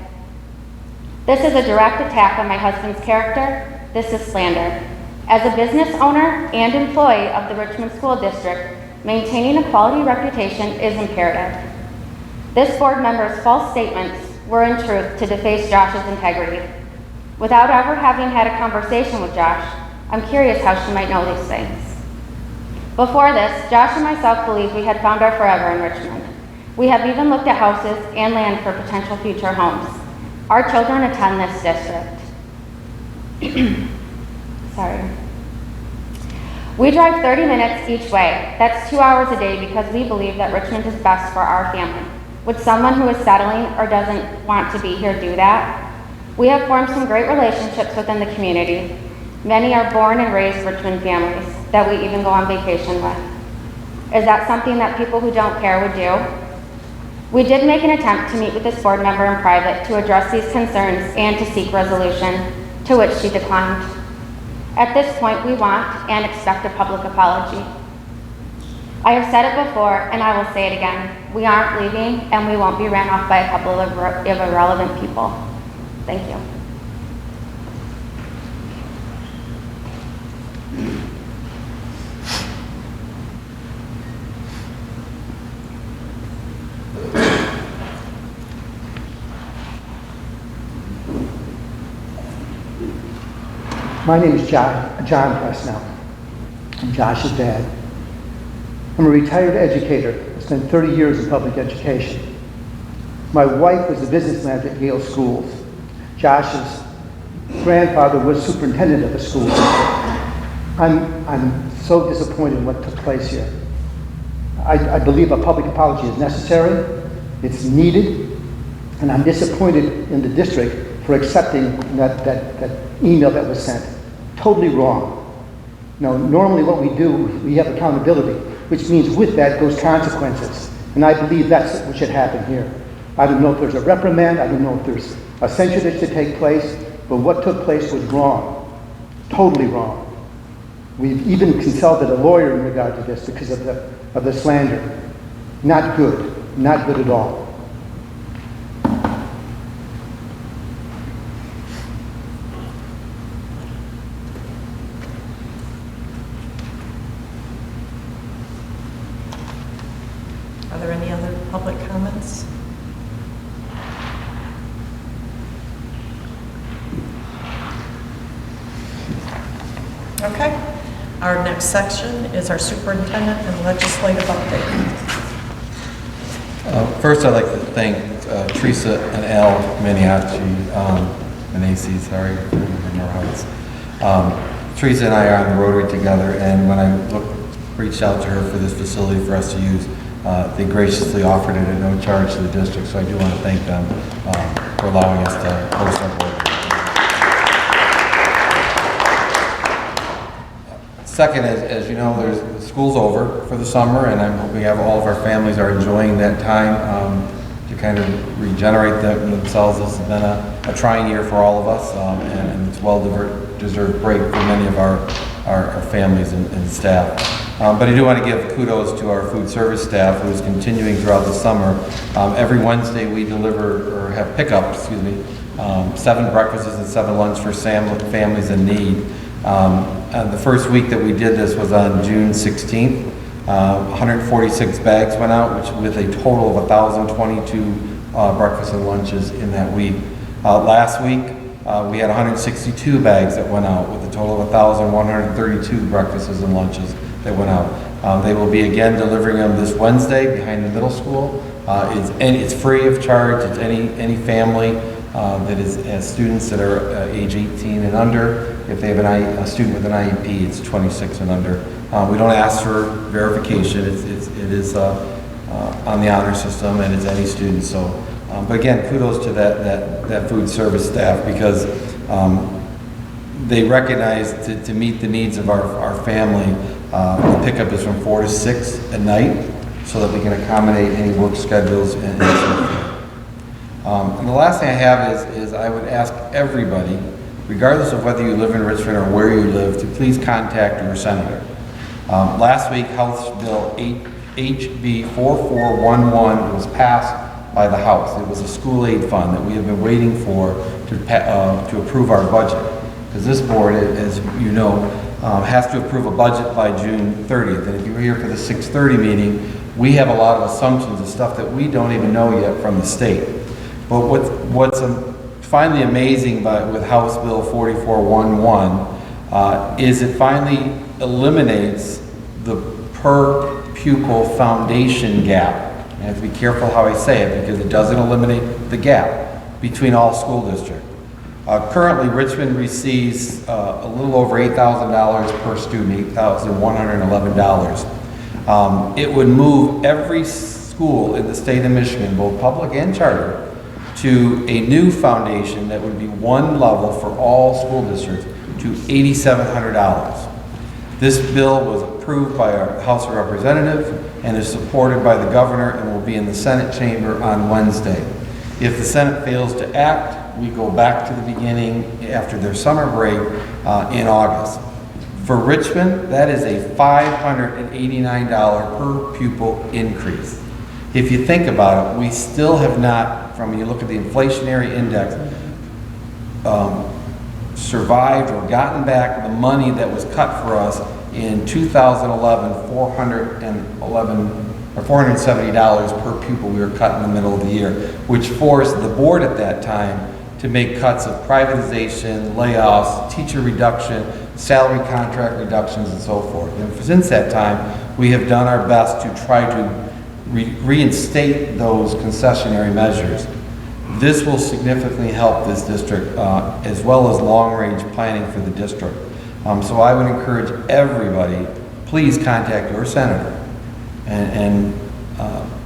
This is a direct attack on my husband's character. This is slander. As a business owner and employee of the Richmond School District, maintaining a quality reputation is imperative. This board member's false statements were in truth to deface Josh's integrity. Without ever having had a conversation with Josh, I'm curious how she might know these things. Before this, Josh and myself believed we had found our forever in Richmond. We have even looked at houses and land for potential future homes. Our children attend this district. Sorry. We drive 30 minutes each way. That's 2 hours a day because we believe that Richmond is best for our family. Would someone who is settling or doesn't want to be here do that? We have formed some great relationships within the community. Many are born and raised Richmond families that we even go on vacation with. Is that something that people who don't care would do? We did make an attempt to meet with this board member in private to address these concerns and to seek resolution, to which she declined. At this point, we want and expect a public apology. I have said it before, and I will say it again. We aren't leaving, and we won't be ran off by a couple of irrelevant people. Thank you. My name is John Presnell. I'm Josh's dad. I'm a retired educator. I spent 30 years in public education. My wife was a business manager at Yale Schools. Josh's grandfather was superintendent of the school. I'm so disappointed in what took place here. I believe a public apology is necessary, it's needed, and I'm disappointed in the district for accepting that email that was sent. Totally wrong. Normally what we do, we have accountability, which means with that goes consequences. And I believe that's what should happen here. I don't know if there's a reprimand, I don't know if there's a censure that should take place, but what took place was wrong. Totally wrong. We've even consulted a lawyer in regard to this because of the slander. Not good. Not good at all. Are there any other public comments? Okay. Our next section is our superintendent and legislative update. First, I'd like to thank Teresa and Al Maniaci, Manaci, sorry, if I remember how it's. Teresa and I are on the Rotary together, and when I reached out to her for this facility for us to use, they graciously offered it at no charge to the district, so I do want to thank them for allowing us to host our board. Second, as you know, school's over for the summer, and I'm hoping all of our families are enjoying that time to kind of regenerate themselves. This has been a trying year for all of us, and it's well-deserved break for many of our families and staff. But I do want to give kudos to our food service staff who is continuing throughout the summer. Every Wednesday we deliver, or have pickup, 7 breakfasts and 7 lunch for families in need. The first week that we did this was on June 16th. 146 bags went out, with a total of 1,022 breakfasts and lunches in that week. Last week, we had 162 bags that went out, with a total of 1,132 breakfasts and lunches that went out. They will be again delivering them this Wednesday behind the middle school. It's free of charge. It's any family that has students that are age 18 and under. If they have a student with an IEP, it's 26 and under. We don't ask for verification. It is on the honor system, and it's any student. So, but again, kudos to that food service staff, because they recognize to meet the needs of our family. The pickup is from 4 to 6 at night, so that we can accommodate any work schedules and so forth. And the last thing I have is I would ask everybody, regardless of whether you live in Richmond or where you live, to please contact your senator. Last week, House Bill HB 4411 was passed by the House. It was a school aid fund that we have been waiting for to approve our budget. Because this board, as you know, has to approve a budget by June 30th. And if you were here for the 6:30 meeting, we have a lot of assumptions and stuff that we don't even know yet from the state. But what's finally amazing with House Bill 4411 is it finally eliminates the per pupil foundation gap. I have to be careful how I say it, because it doesn't eliminate the gap between all school districts. Currently, Richmond receives a little over $8,000 per student, $8,111. It would move every school in the state of Michigan, both public and charter, to a new foundation that would be one level for all school districts, to $8,700. This bill was approved by our House of Representatives and is supported by the governor and will be in the Senate chamber on Wednesday. If the Senate fails to act, we go back to the beginning after their summer break in August. For Richmond, that is a $589 per pupil increase. If you think about it, we still have not, from you look at the inflationary index, survived or gotten back the money that was cut for us in 2011, $470 per pupil we were cut in the middle of the year, which forced the board at that time to make cuts of privatization, layoffs, teacher reduction, salary contract reductions, and so forth. And since that time, we have done our best to try to reinstate those concessionary measures. This will significantly help this district as well as long-range planning for the district. So I would encourage everybody, please contact your senator and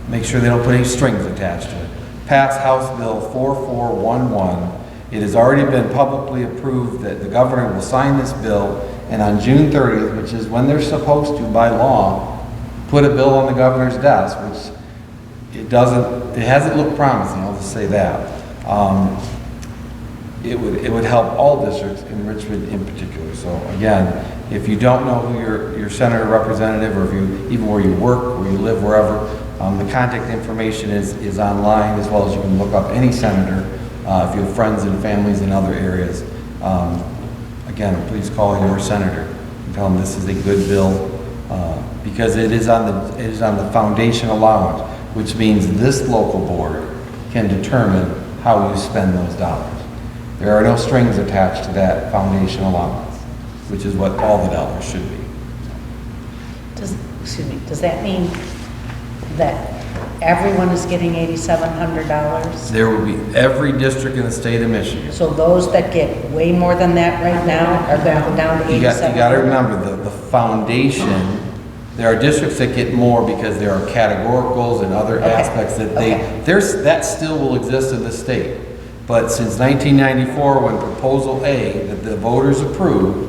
make sure they don't put any strings attached to it. Pass House Bill 4411. It has already been publicly approved that the governor will sign this bill, and on June 30th, which is when they're supposed to by law, put a bill on the governor's desk, which it hasn't looked promising, I'll just say that. It would help all districts in Richmond in particular. So again, if you don't know who your senator representative, or if even where you work, where you live, wherever, the contact information is online, as well as you can look up any senator if you have friends and families in other areas. Again, please call your senator and tell them this is a good bill because it is on the foundation allowance, which means this local board can determine how you spend those dollars. There are no strings attached to that foundation allowance, which is what all the dollars should be. Does that mean that everyone is getting $8,700? There will be every district in the state of Michigan. So those that get way more than that right now are going to go down to $8,700? You got to remember the foundation. There are districts that get more because there are categoricals and other aspects that that still will exist in the state. But since 1994, when Proposal A that the voters approved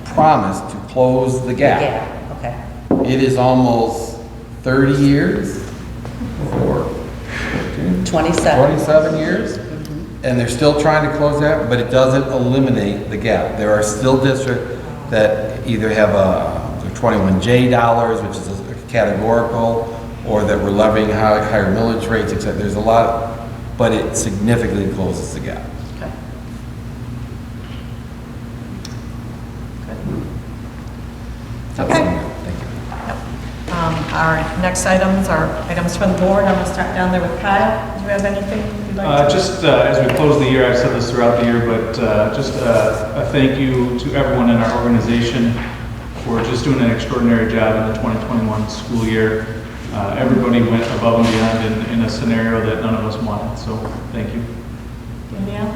promised to close the gap, it is almost 30 years or 27 years, and they're still trying to close that, but it doesn't eliminate the gap. There are still districts that either have a 21J dollars, which is a categorical, or that we're levying higher millage rates, etc. There's a lot, but it significantly closes the gap. Okay. Thank you. Our next items are items from the board. I'm going to start down there with Kyle. Do you have anything you'd like to Just as we close the year, I've said this throughout the year, but just a thank you to everyone in our organization for just doing an extraordinary job in the 2021 school year. Everybody went above and beyond in a scenario that none of us wanted, so thank you. Danielle?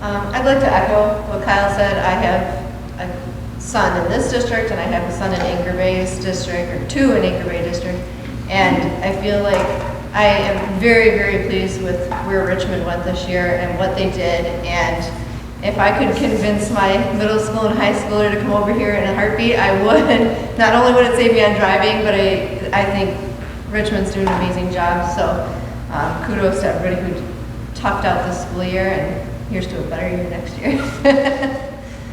I'd like to echo what Kyle said. I have a son in this district, and I have a son in Anchor Bay's district, or two in Anchor Bay district, and I feel like I am very, very pleased with where Richmond went this year and what they did, and if I could convince my middle school and high schooler to come over here in a heartbeat, I would. Not only would it save me on driving, but I think Richmond's doing an amazing job. So kudos to everybody who toughed out this school year, and here's to a better year next year.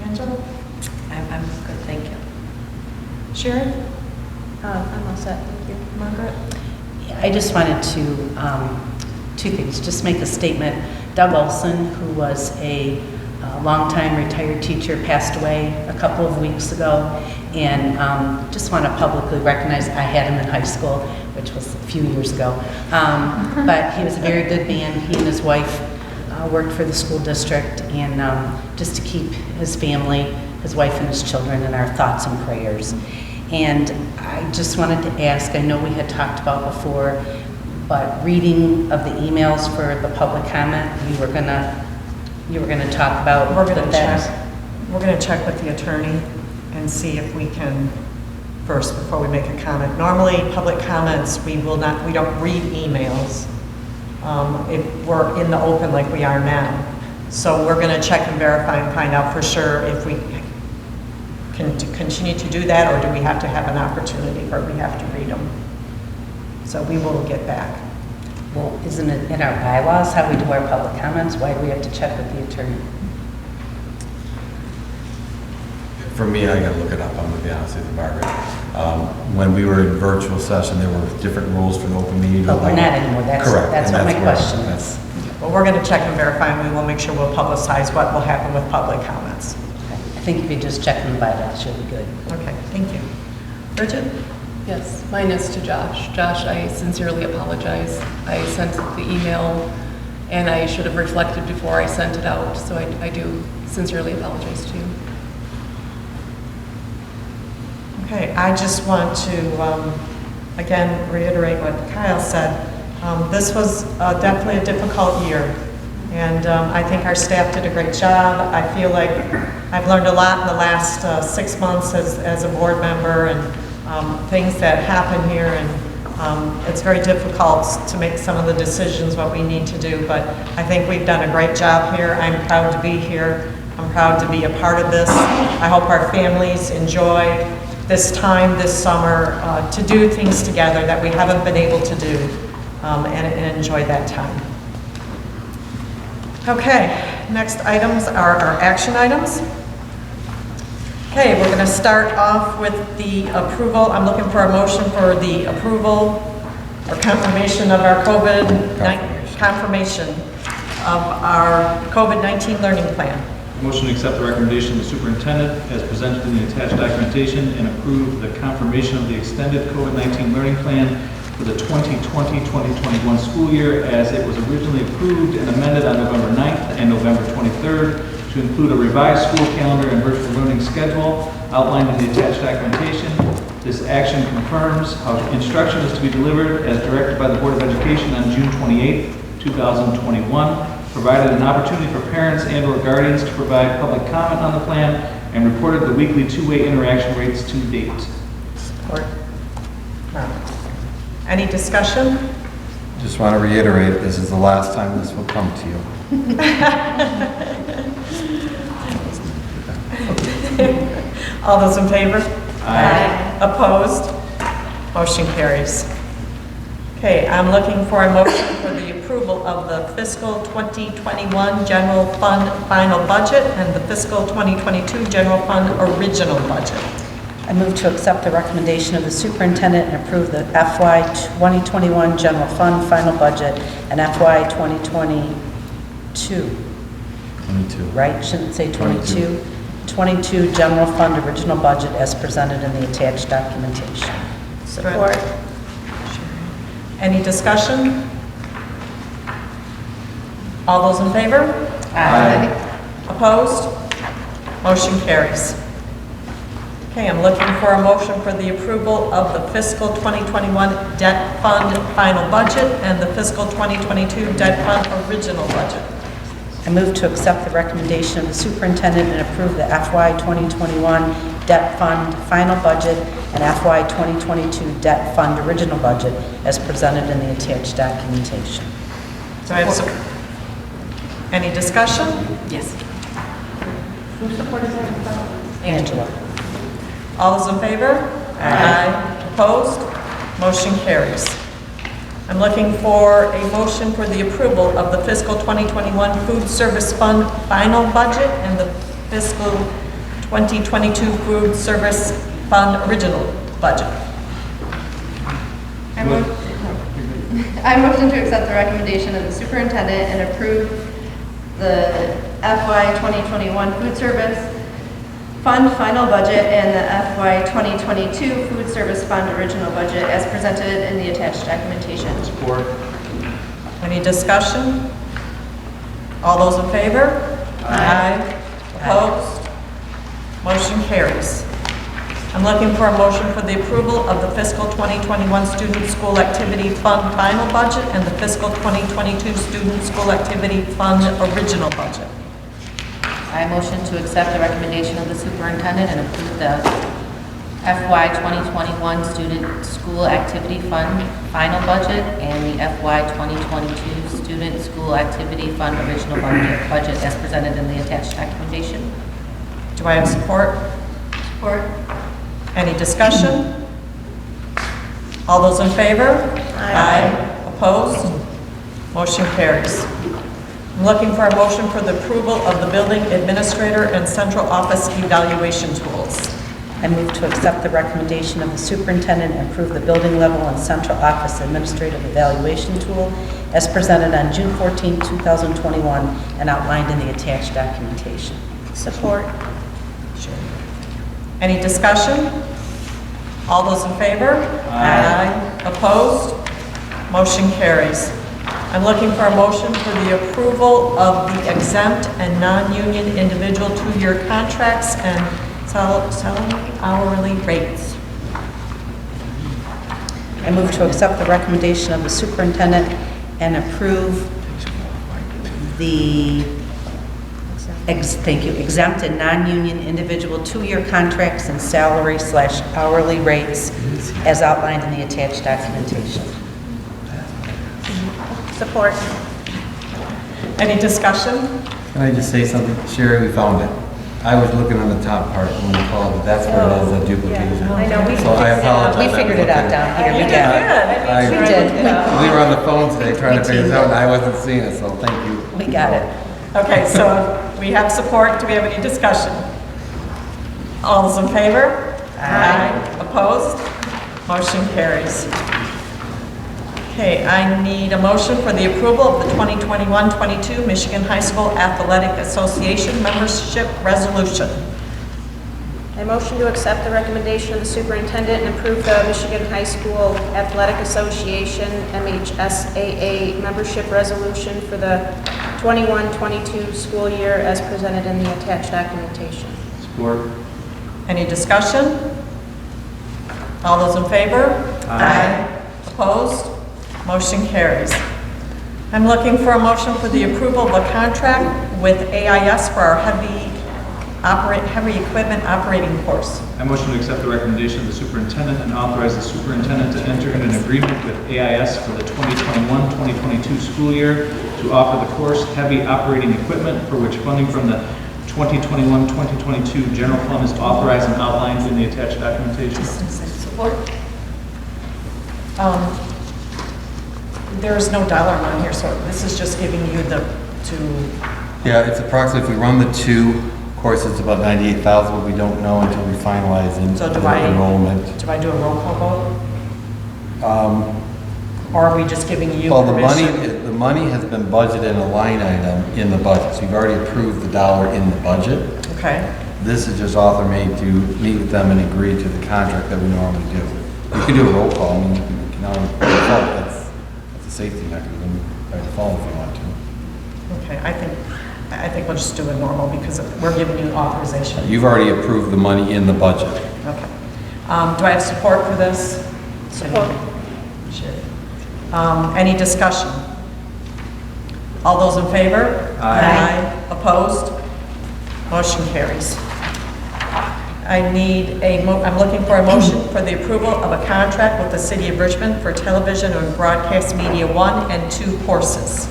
Angela? I'm good, thank you. Sharon? I'm all set, thank you. Margaret? I just wanted to, two things, just make a statement. Doug Olson, who was a longtime retired teacher, passed away a couple of weeks ago, and just want to publicly recognize I had him in high school, which was a few years ago. But he was a very good man. He and his wife worked for the school district, and just to keep his family, his wife and his children in our thoughts and prayers. And I just wanted to ask, I know we had talked about before, but reading of the emails for the public comment, you were gonna talk about. We're going to check with the attorney and see if we can first before we make a comment. Normally, public comments we don't read emails if we're in the open like we are now. So we're going to check and verify and find out for sure if we can continue to do that, or do we have to have an opportunity, or we have to read them. So we will get back. Well, isn't it in our bylaws how we do our public comments? Why do we have to check with the attorney? For me, I gotta look it up, I'm gonna be honest with you, Margaret. When we were in virtual session, there were different rules for the open meeting. But we're not anymore. Correct. That's and what my where- question that's- is. Well, we're going to check and verify, and we will make sure we'll publicize what will happen with public comments. I think if you just check in the bylaws, you'll be good. Okay, thank you. Bridget? Yes, mine is to Josh. Josh, I sincerely apologize. I sent the email and I should have reflected before I sent it out, so I do sincerely apologize to you. Okay, I just want to, again, reiterate what Kyle said. This was definitely a difficult year, and I think our staff did a great job. I feel like I've learned a lot in the last 6 months as a board member, and things that happen here, and it's very difficult to make some of the decisions what we need to do, but I think we've done a great job here. I'm proud to be here. I'm proud to be a part of this. I hope our families enjoy this time this summer to do things together that we haven't been able to do, and enjoy that time. Okay, next items are our action items. Okay, we're going to start off with the approval. I'm looking for a motion for the approval or confirmation of our confirmation of our COVID-19 learning plan. Motion to accept the recommendation of the superintendent as presented in the attached documentation and approve the confirmation of the extended COVID-19 learning plan for the 2020-2021 school year as it was originally approved and amended on November 9th and November 23rd to include a revised school calendar and virtual learning schedule outlined in the attached documentation. This action confirms how instruction is to be delivered as directed by the Board of Education on June 28th, 2021, provided an opportunity for parents and/or guardians to provide public comment on the plan, and reported the weekly two-way interaction rates to date. Support. Any discussion? Just want to reiterate, this is the last time this will come to you. All those in favor? Aye. Opposed? Motion carries. Okay, I'm looking for a motion for the approval of the fiscal 2021 general fund final budget and the fiscal 2022 general fund original budget. I move to accept the recommendation of the superintendent and approve the FY 2021 general fund final budget and FY 2022. 22. Right? Shouldn't say 22. 22 general fund original budget as presented in the attached documentation. Support. Any discussion? All those in favor? Aye. Opposed? Motion carries. Okay, I'm looking for a motion for the approval of the fiscal 2021 debt fund final budget and the fiscal 2022 debt fund original budget. I move to accept the recommendation of the superintendent and approve the FY 2021 debt fund final budget and FY 2022 debt fund original budget as presented in the attached documentation. So I have some, any discussion? Yes. Who supported that? Angela. All those in favor? Aye. Opposed? Motion carries. I'm looking for a motion for the approval of the fiscal 2021 food service fund final budget and the fiscal 2022 food service fund original budget. I motion to accept the recommendation of the superintendent and approve the FY 2021 food service fund final budget and the FY 2022 food service fund original budget as presented in the attached documentation. Support. Any discussion? All those in favor? Aye. Opposed? Motion carries. I'm looking for a motion for the approval of the fiscal 2021 student school activity fund final budget and the fiscal 2022 student school activity fund original budget. I motion to accept the recommendation of the superintendent and approve the FY 2021 Student School Activity Fund final budget and the FY 2022 Student School Activity Fund original budget as presented in the attached documentation. Do I have support? Support. Any discussion? All those in favor? Aye. Opposed? Motion carries. I'm looking for a motion for the approval of the building administrator and central office evaluation tools. I move to accept the recommendation of the superintendent and approve the building level and central office administrative evaluation tool as presented on June 14, 2021 and outlined in the attached documentation. Support. Any discussion? All those in favor? Aye. Opposed? Motion carries. I'm looking for a motion for the approval of the exempt and non-union individual 2-year contracts and salary hourly rates. I move to accept the recommendation of the superintendent and approve the exempt and non-union individual 2-year contracts and salary/hourly rates as outlined in the attached documentation. Support. Any discussion? Can I just say something? Sherry, we found it. I was looking on the top part when we called it. That's where it is, a duplication. I know, So I apologize. we figured it out down here. We You got did. it. We did. We were on the phone today trying to figure this out, and I wasn't seeing it, so thank you. We got it. Okay, so we have support. Do we have any discussion? All those in favor? Aye. Opposed? Motion carries. Okay, I need a motion for the approval of the 2021-22 Michigan High School Athletic Association membership resolution. I motion to accept the recommendation of the superintendent and approve the Michigan High School Athletic Association MHSAA membership resolution for the 21-22 school year as presented in the attached documentation. Support. Any discussion? All those in favor? Aye. Opposed? Motion carries. I'm looking for a motion for the approval of a contract with AIS for our heavy equipment operating course. I motion to accept the recommendation of the superintendent and authorize the superintendent to enter in an agreement with AIS for the 2021-2022 school year to offer the course Heavy Operating Equipment, for which funding from the 2021-2022 general fund is authorized and outlined in the attached documentation. Support. There's no dollar amount here, so this is just giving you the Yeah, it's approximately, if we run the 2 courses, it's about 98,000, but we don't know until we finalize So do enrollment. Do I do a roll call vote? Or are we just giving you Well, permission? the money has been budgeted in a line item in the budget, so you've already approved the dollar in the budget. Okay. This is just author made to meet with them and agree to the contract that we normally do. You can do a roll call, I mean, you can always, that's a safety mechanism by default if you want to. Okay, I think we'll just do it normal because we're giving you authorization. You've already approved the money in the budget. Okay. Do I have support for this? Support. Sure. Any discussion? All those in favor? Aye. Opposed? Motion carries. I'm looking for a motion for the approval of a contract with the City of Richmond for television and broadcast media 1 and 2 courses.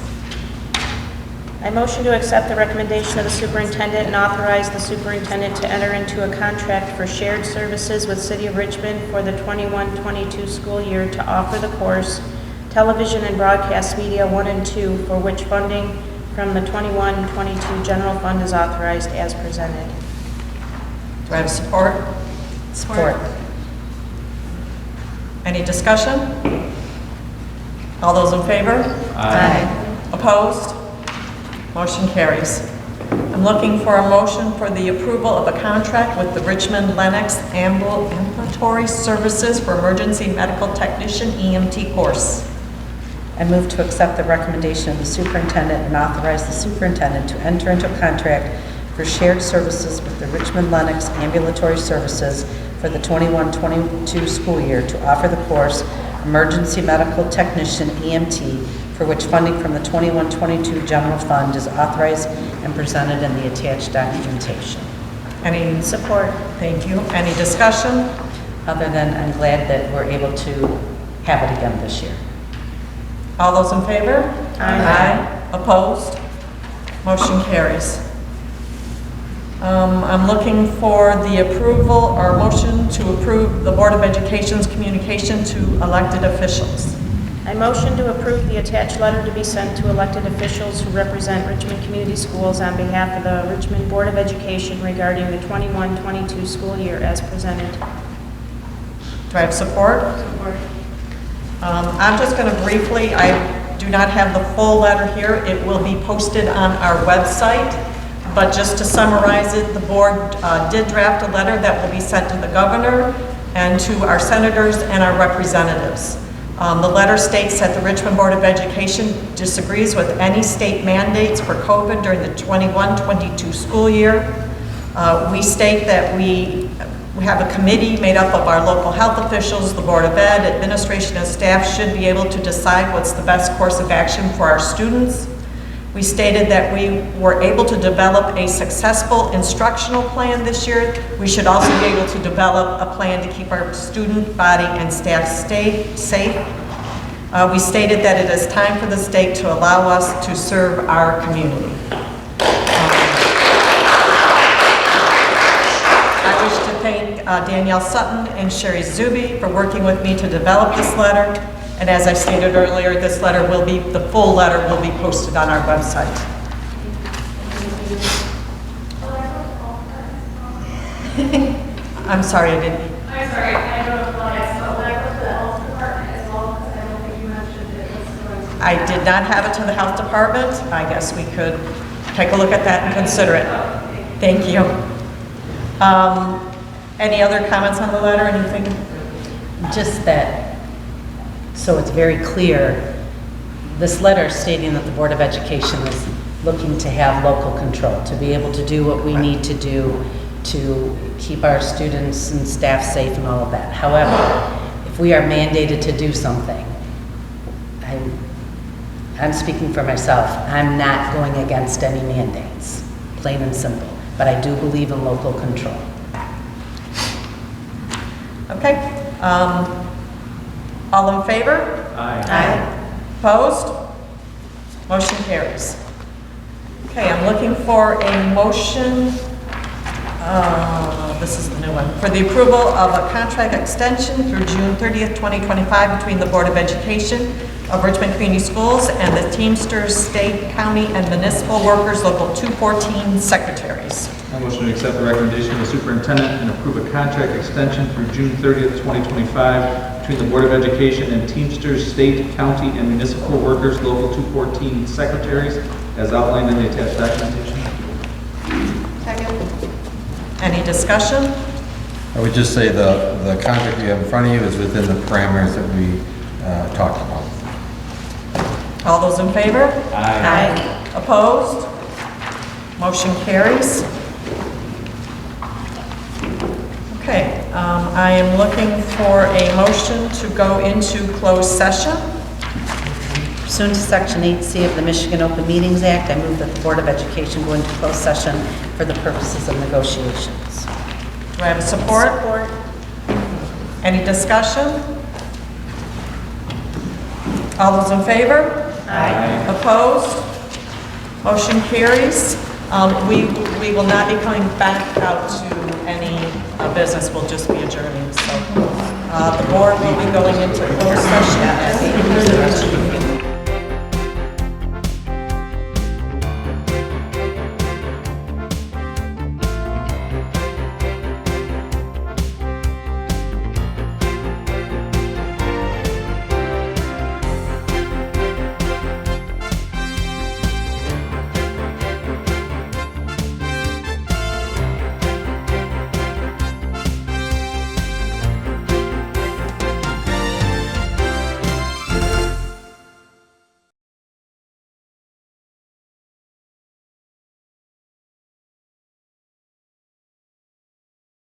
I motion to accept the recommendation of the superintendent and authorize the superintendent to enter into a contract for shared services with City of Richmond for the 21-22 school year to offer the course Television and Broadcast Media 1 and 2, for which funding from the 21-22 general fund is authorized as presented. Do I have support? Support. Any discussion? All those in favor? Aye. Opposed? Motion carries. I'm looking for a motion for the approval of a contract with the Richmond Lennox Ambulatory Services for Emergency Medical Technician EMT course. I move to accept the recommendation of the superintendent and authorize the superintendent to enter into a contract for shared services with the Richmond Lennox Ambulatory Services for the 21-22 school year to offer the course Emergency Medical Technician EMT, for which funding from the 21-22 general fund is authorized and presented in the attached documentation. Any support? Thank you. Any discussion? other than I'm glad that we're able to have it again this year. All those in favor? Aye. Opposed? Motion carries. I'm looking for the approval or motion to approve the Board of Education's communication to elected officials. I motion to approve the attached letter to be sent to elected officials who represent Richmond Community Schools on behalf of the Richmond Board of Education regarding the 21-22 school year as presented. Do I have support? Support. I'm just going to briefly, I do not have the full letter here. It will be posted on our website, but just to summarize it, the board did draft a letter that will be sent to the governor and to our senators and our representatives. The letter states that the Richmond Board of Education disagrees with any state mandates for COVID during the 21-22 school year. We state that we have a committee made up of our local health officials, the Board of Ed, administration, and staff should be able to decide what's the best course of action for our students. We stated that we were able to develop a successful instructional plan this year. We should also be able to develop a plan to keep our student body and staff safe. We stated that it is time for the state to allow us to serve our community. I wish to thank Danielle Sutton and Sherry Zuby for working with me to develop this letter. And as I stated earlier, this letter will be, the full letter will be posted on our website. I'm sorry, I didn't. I'm sorry, I don't know why I spoke. When I went to the health department as well, because I don't think you mentioned it was going to. I did not have it to the health department. I guess we could take a look at that and consider it. Thank you. Any other comments on the letter, anything? Just that, so it's very clear, this letter stating that the Board of Education is looking to have local control, to be able to do what we need to do to keep our students and staff safe and all of that. However, if we are mandated to do something, I'm speaking for myself, I'm not going against any mandates, plain and simple, but I do believe in local control. Okay. All in favor? Aye. Opposed? Motion carries. Okay, I'm looking for a motion, this is the new one, for the approval of a contract extension through June 30th, 2025 between the Board of Education of Richmond Community Schools and the Teamsters State, County, and Municipal Workers Local 214 Secretaries. I motion to accept the recommendation of the superintendent and approve a contract extension through June 30th, 2025 between the Board of Education and Teamsters State, County, and Municipal Workers Local 214 Secretaries as outlined in the attached documentation. Second. Any discussion? I would just say the contract you have in front of you is within the parameters that we talked about. All those in favor? Aye. Opposed? Motion carries. Okay, I am looking for a motion to go into closed session. Pursuant to Section 8C of the Michigan Open Meetings Act, I move that the Board of Education go into closed session for the purposes of negotiations. Do I have support? Support. Any discussion? All those in favor? Aye. Opposed? Motion carries. We will not be coming back out to any business. We'll just be adjourning. So the board will be going into closed session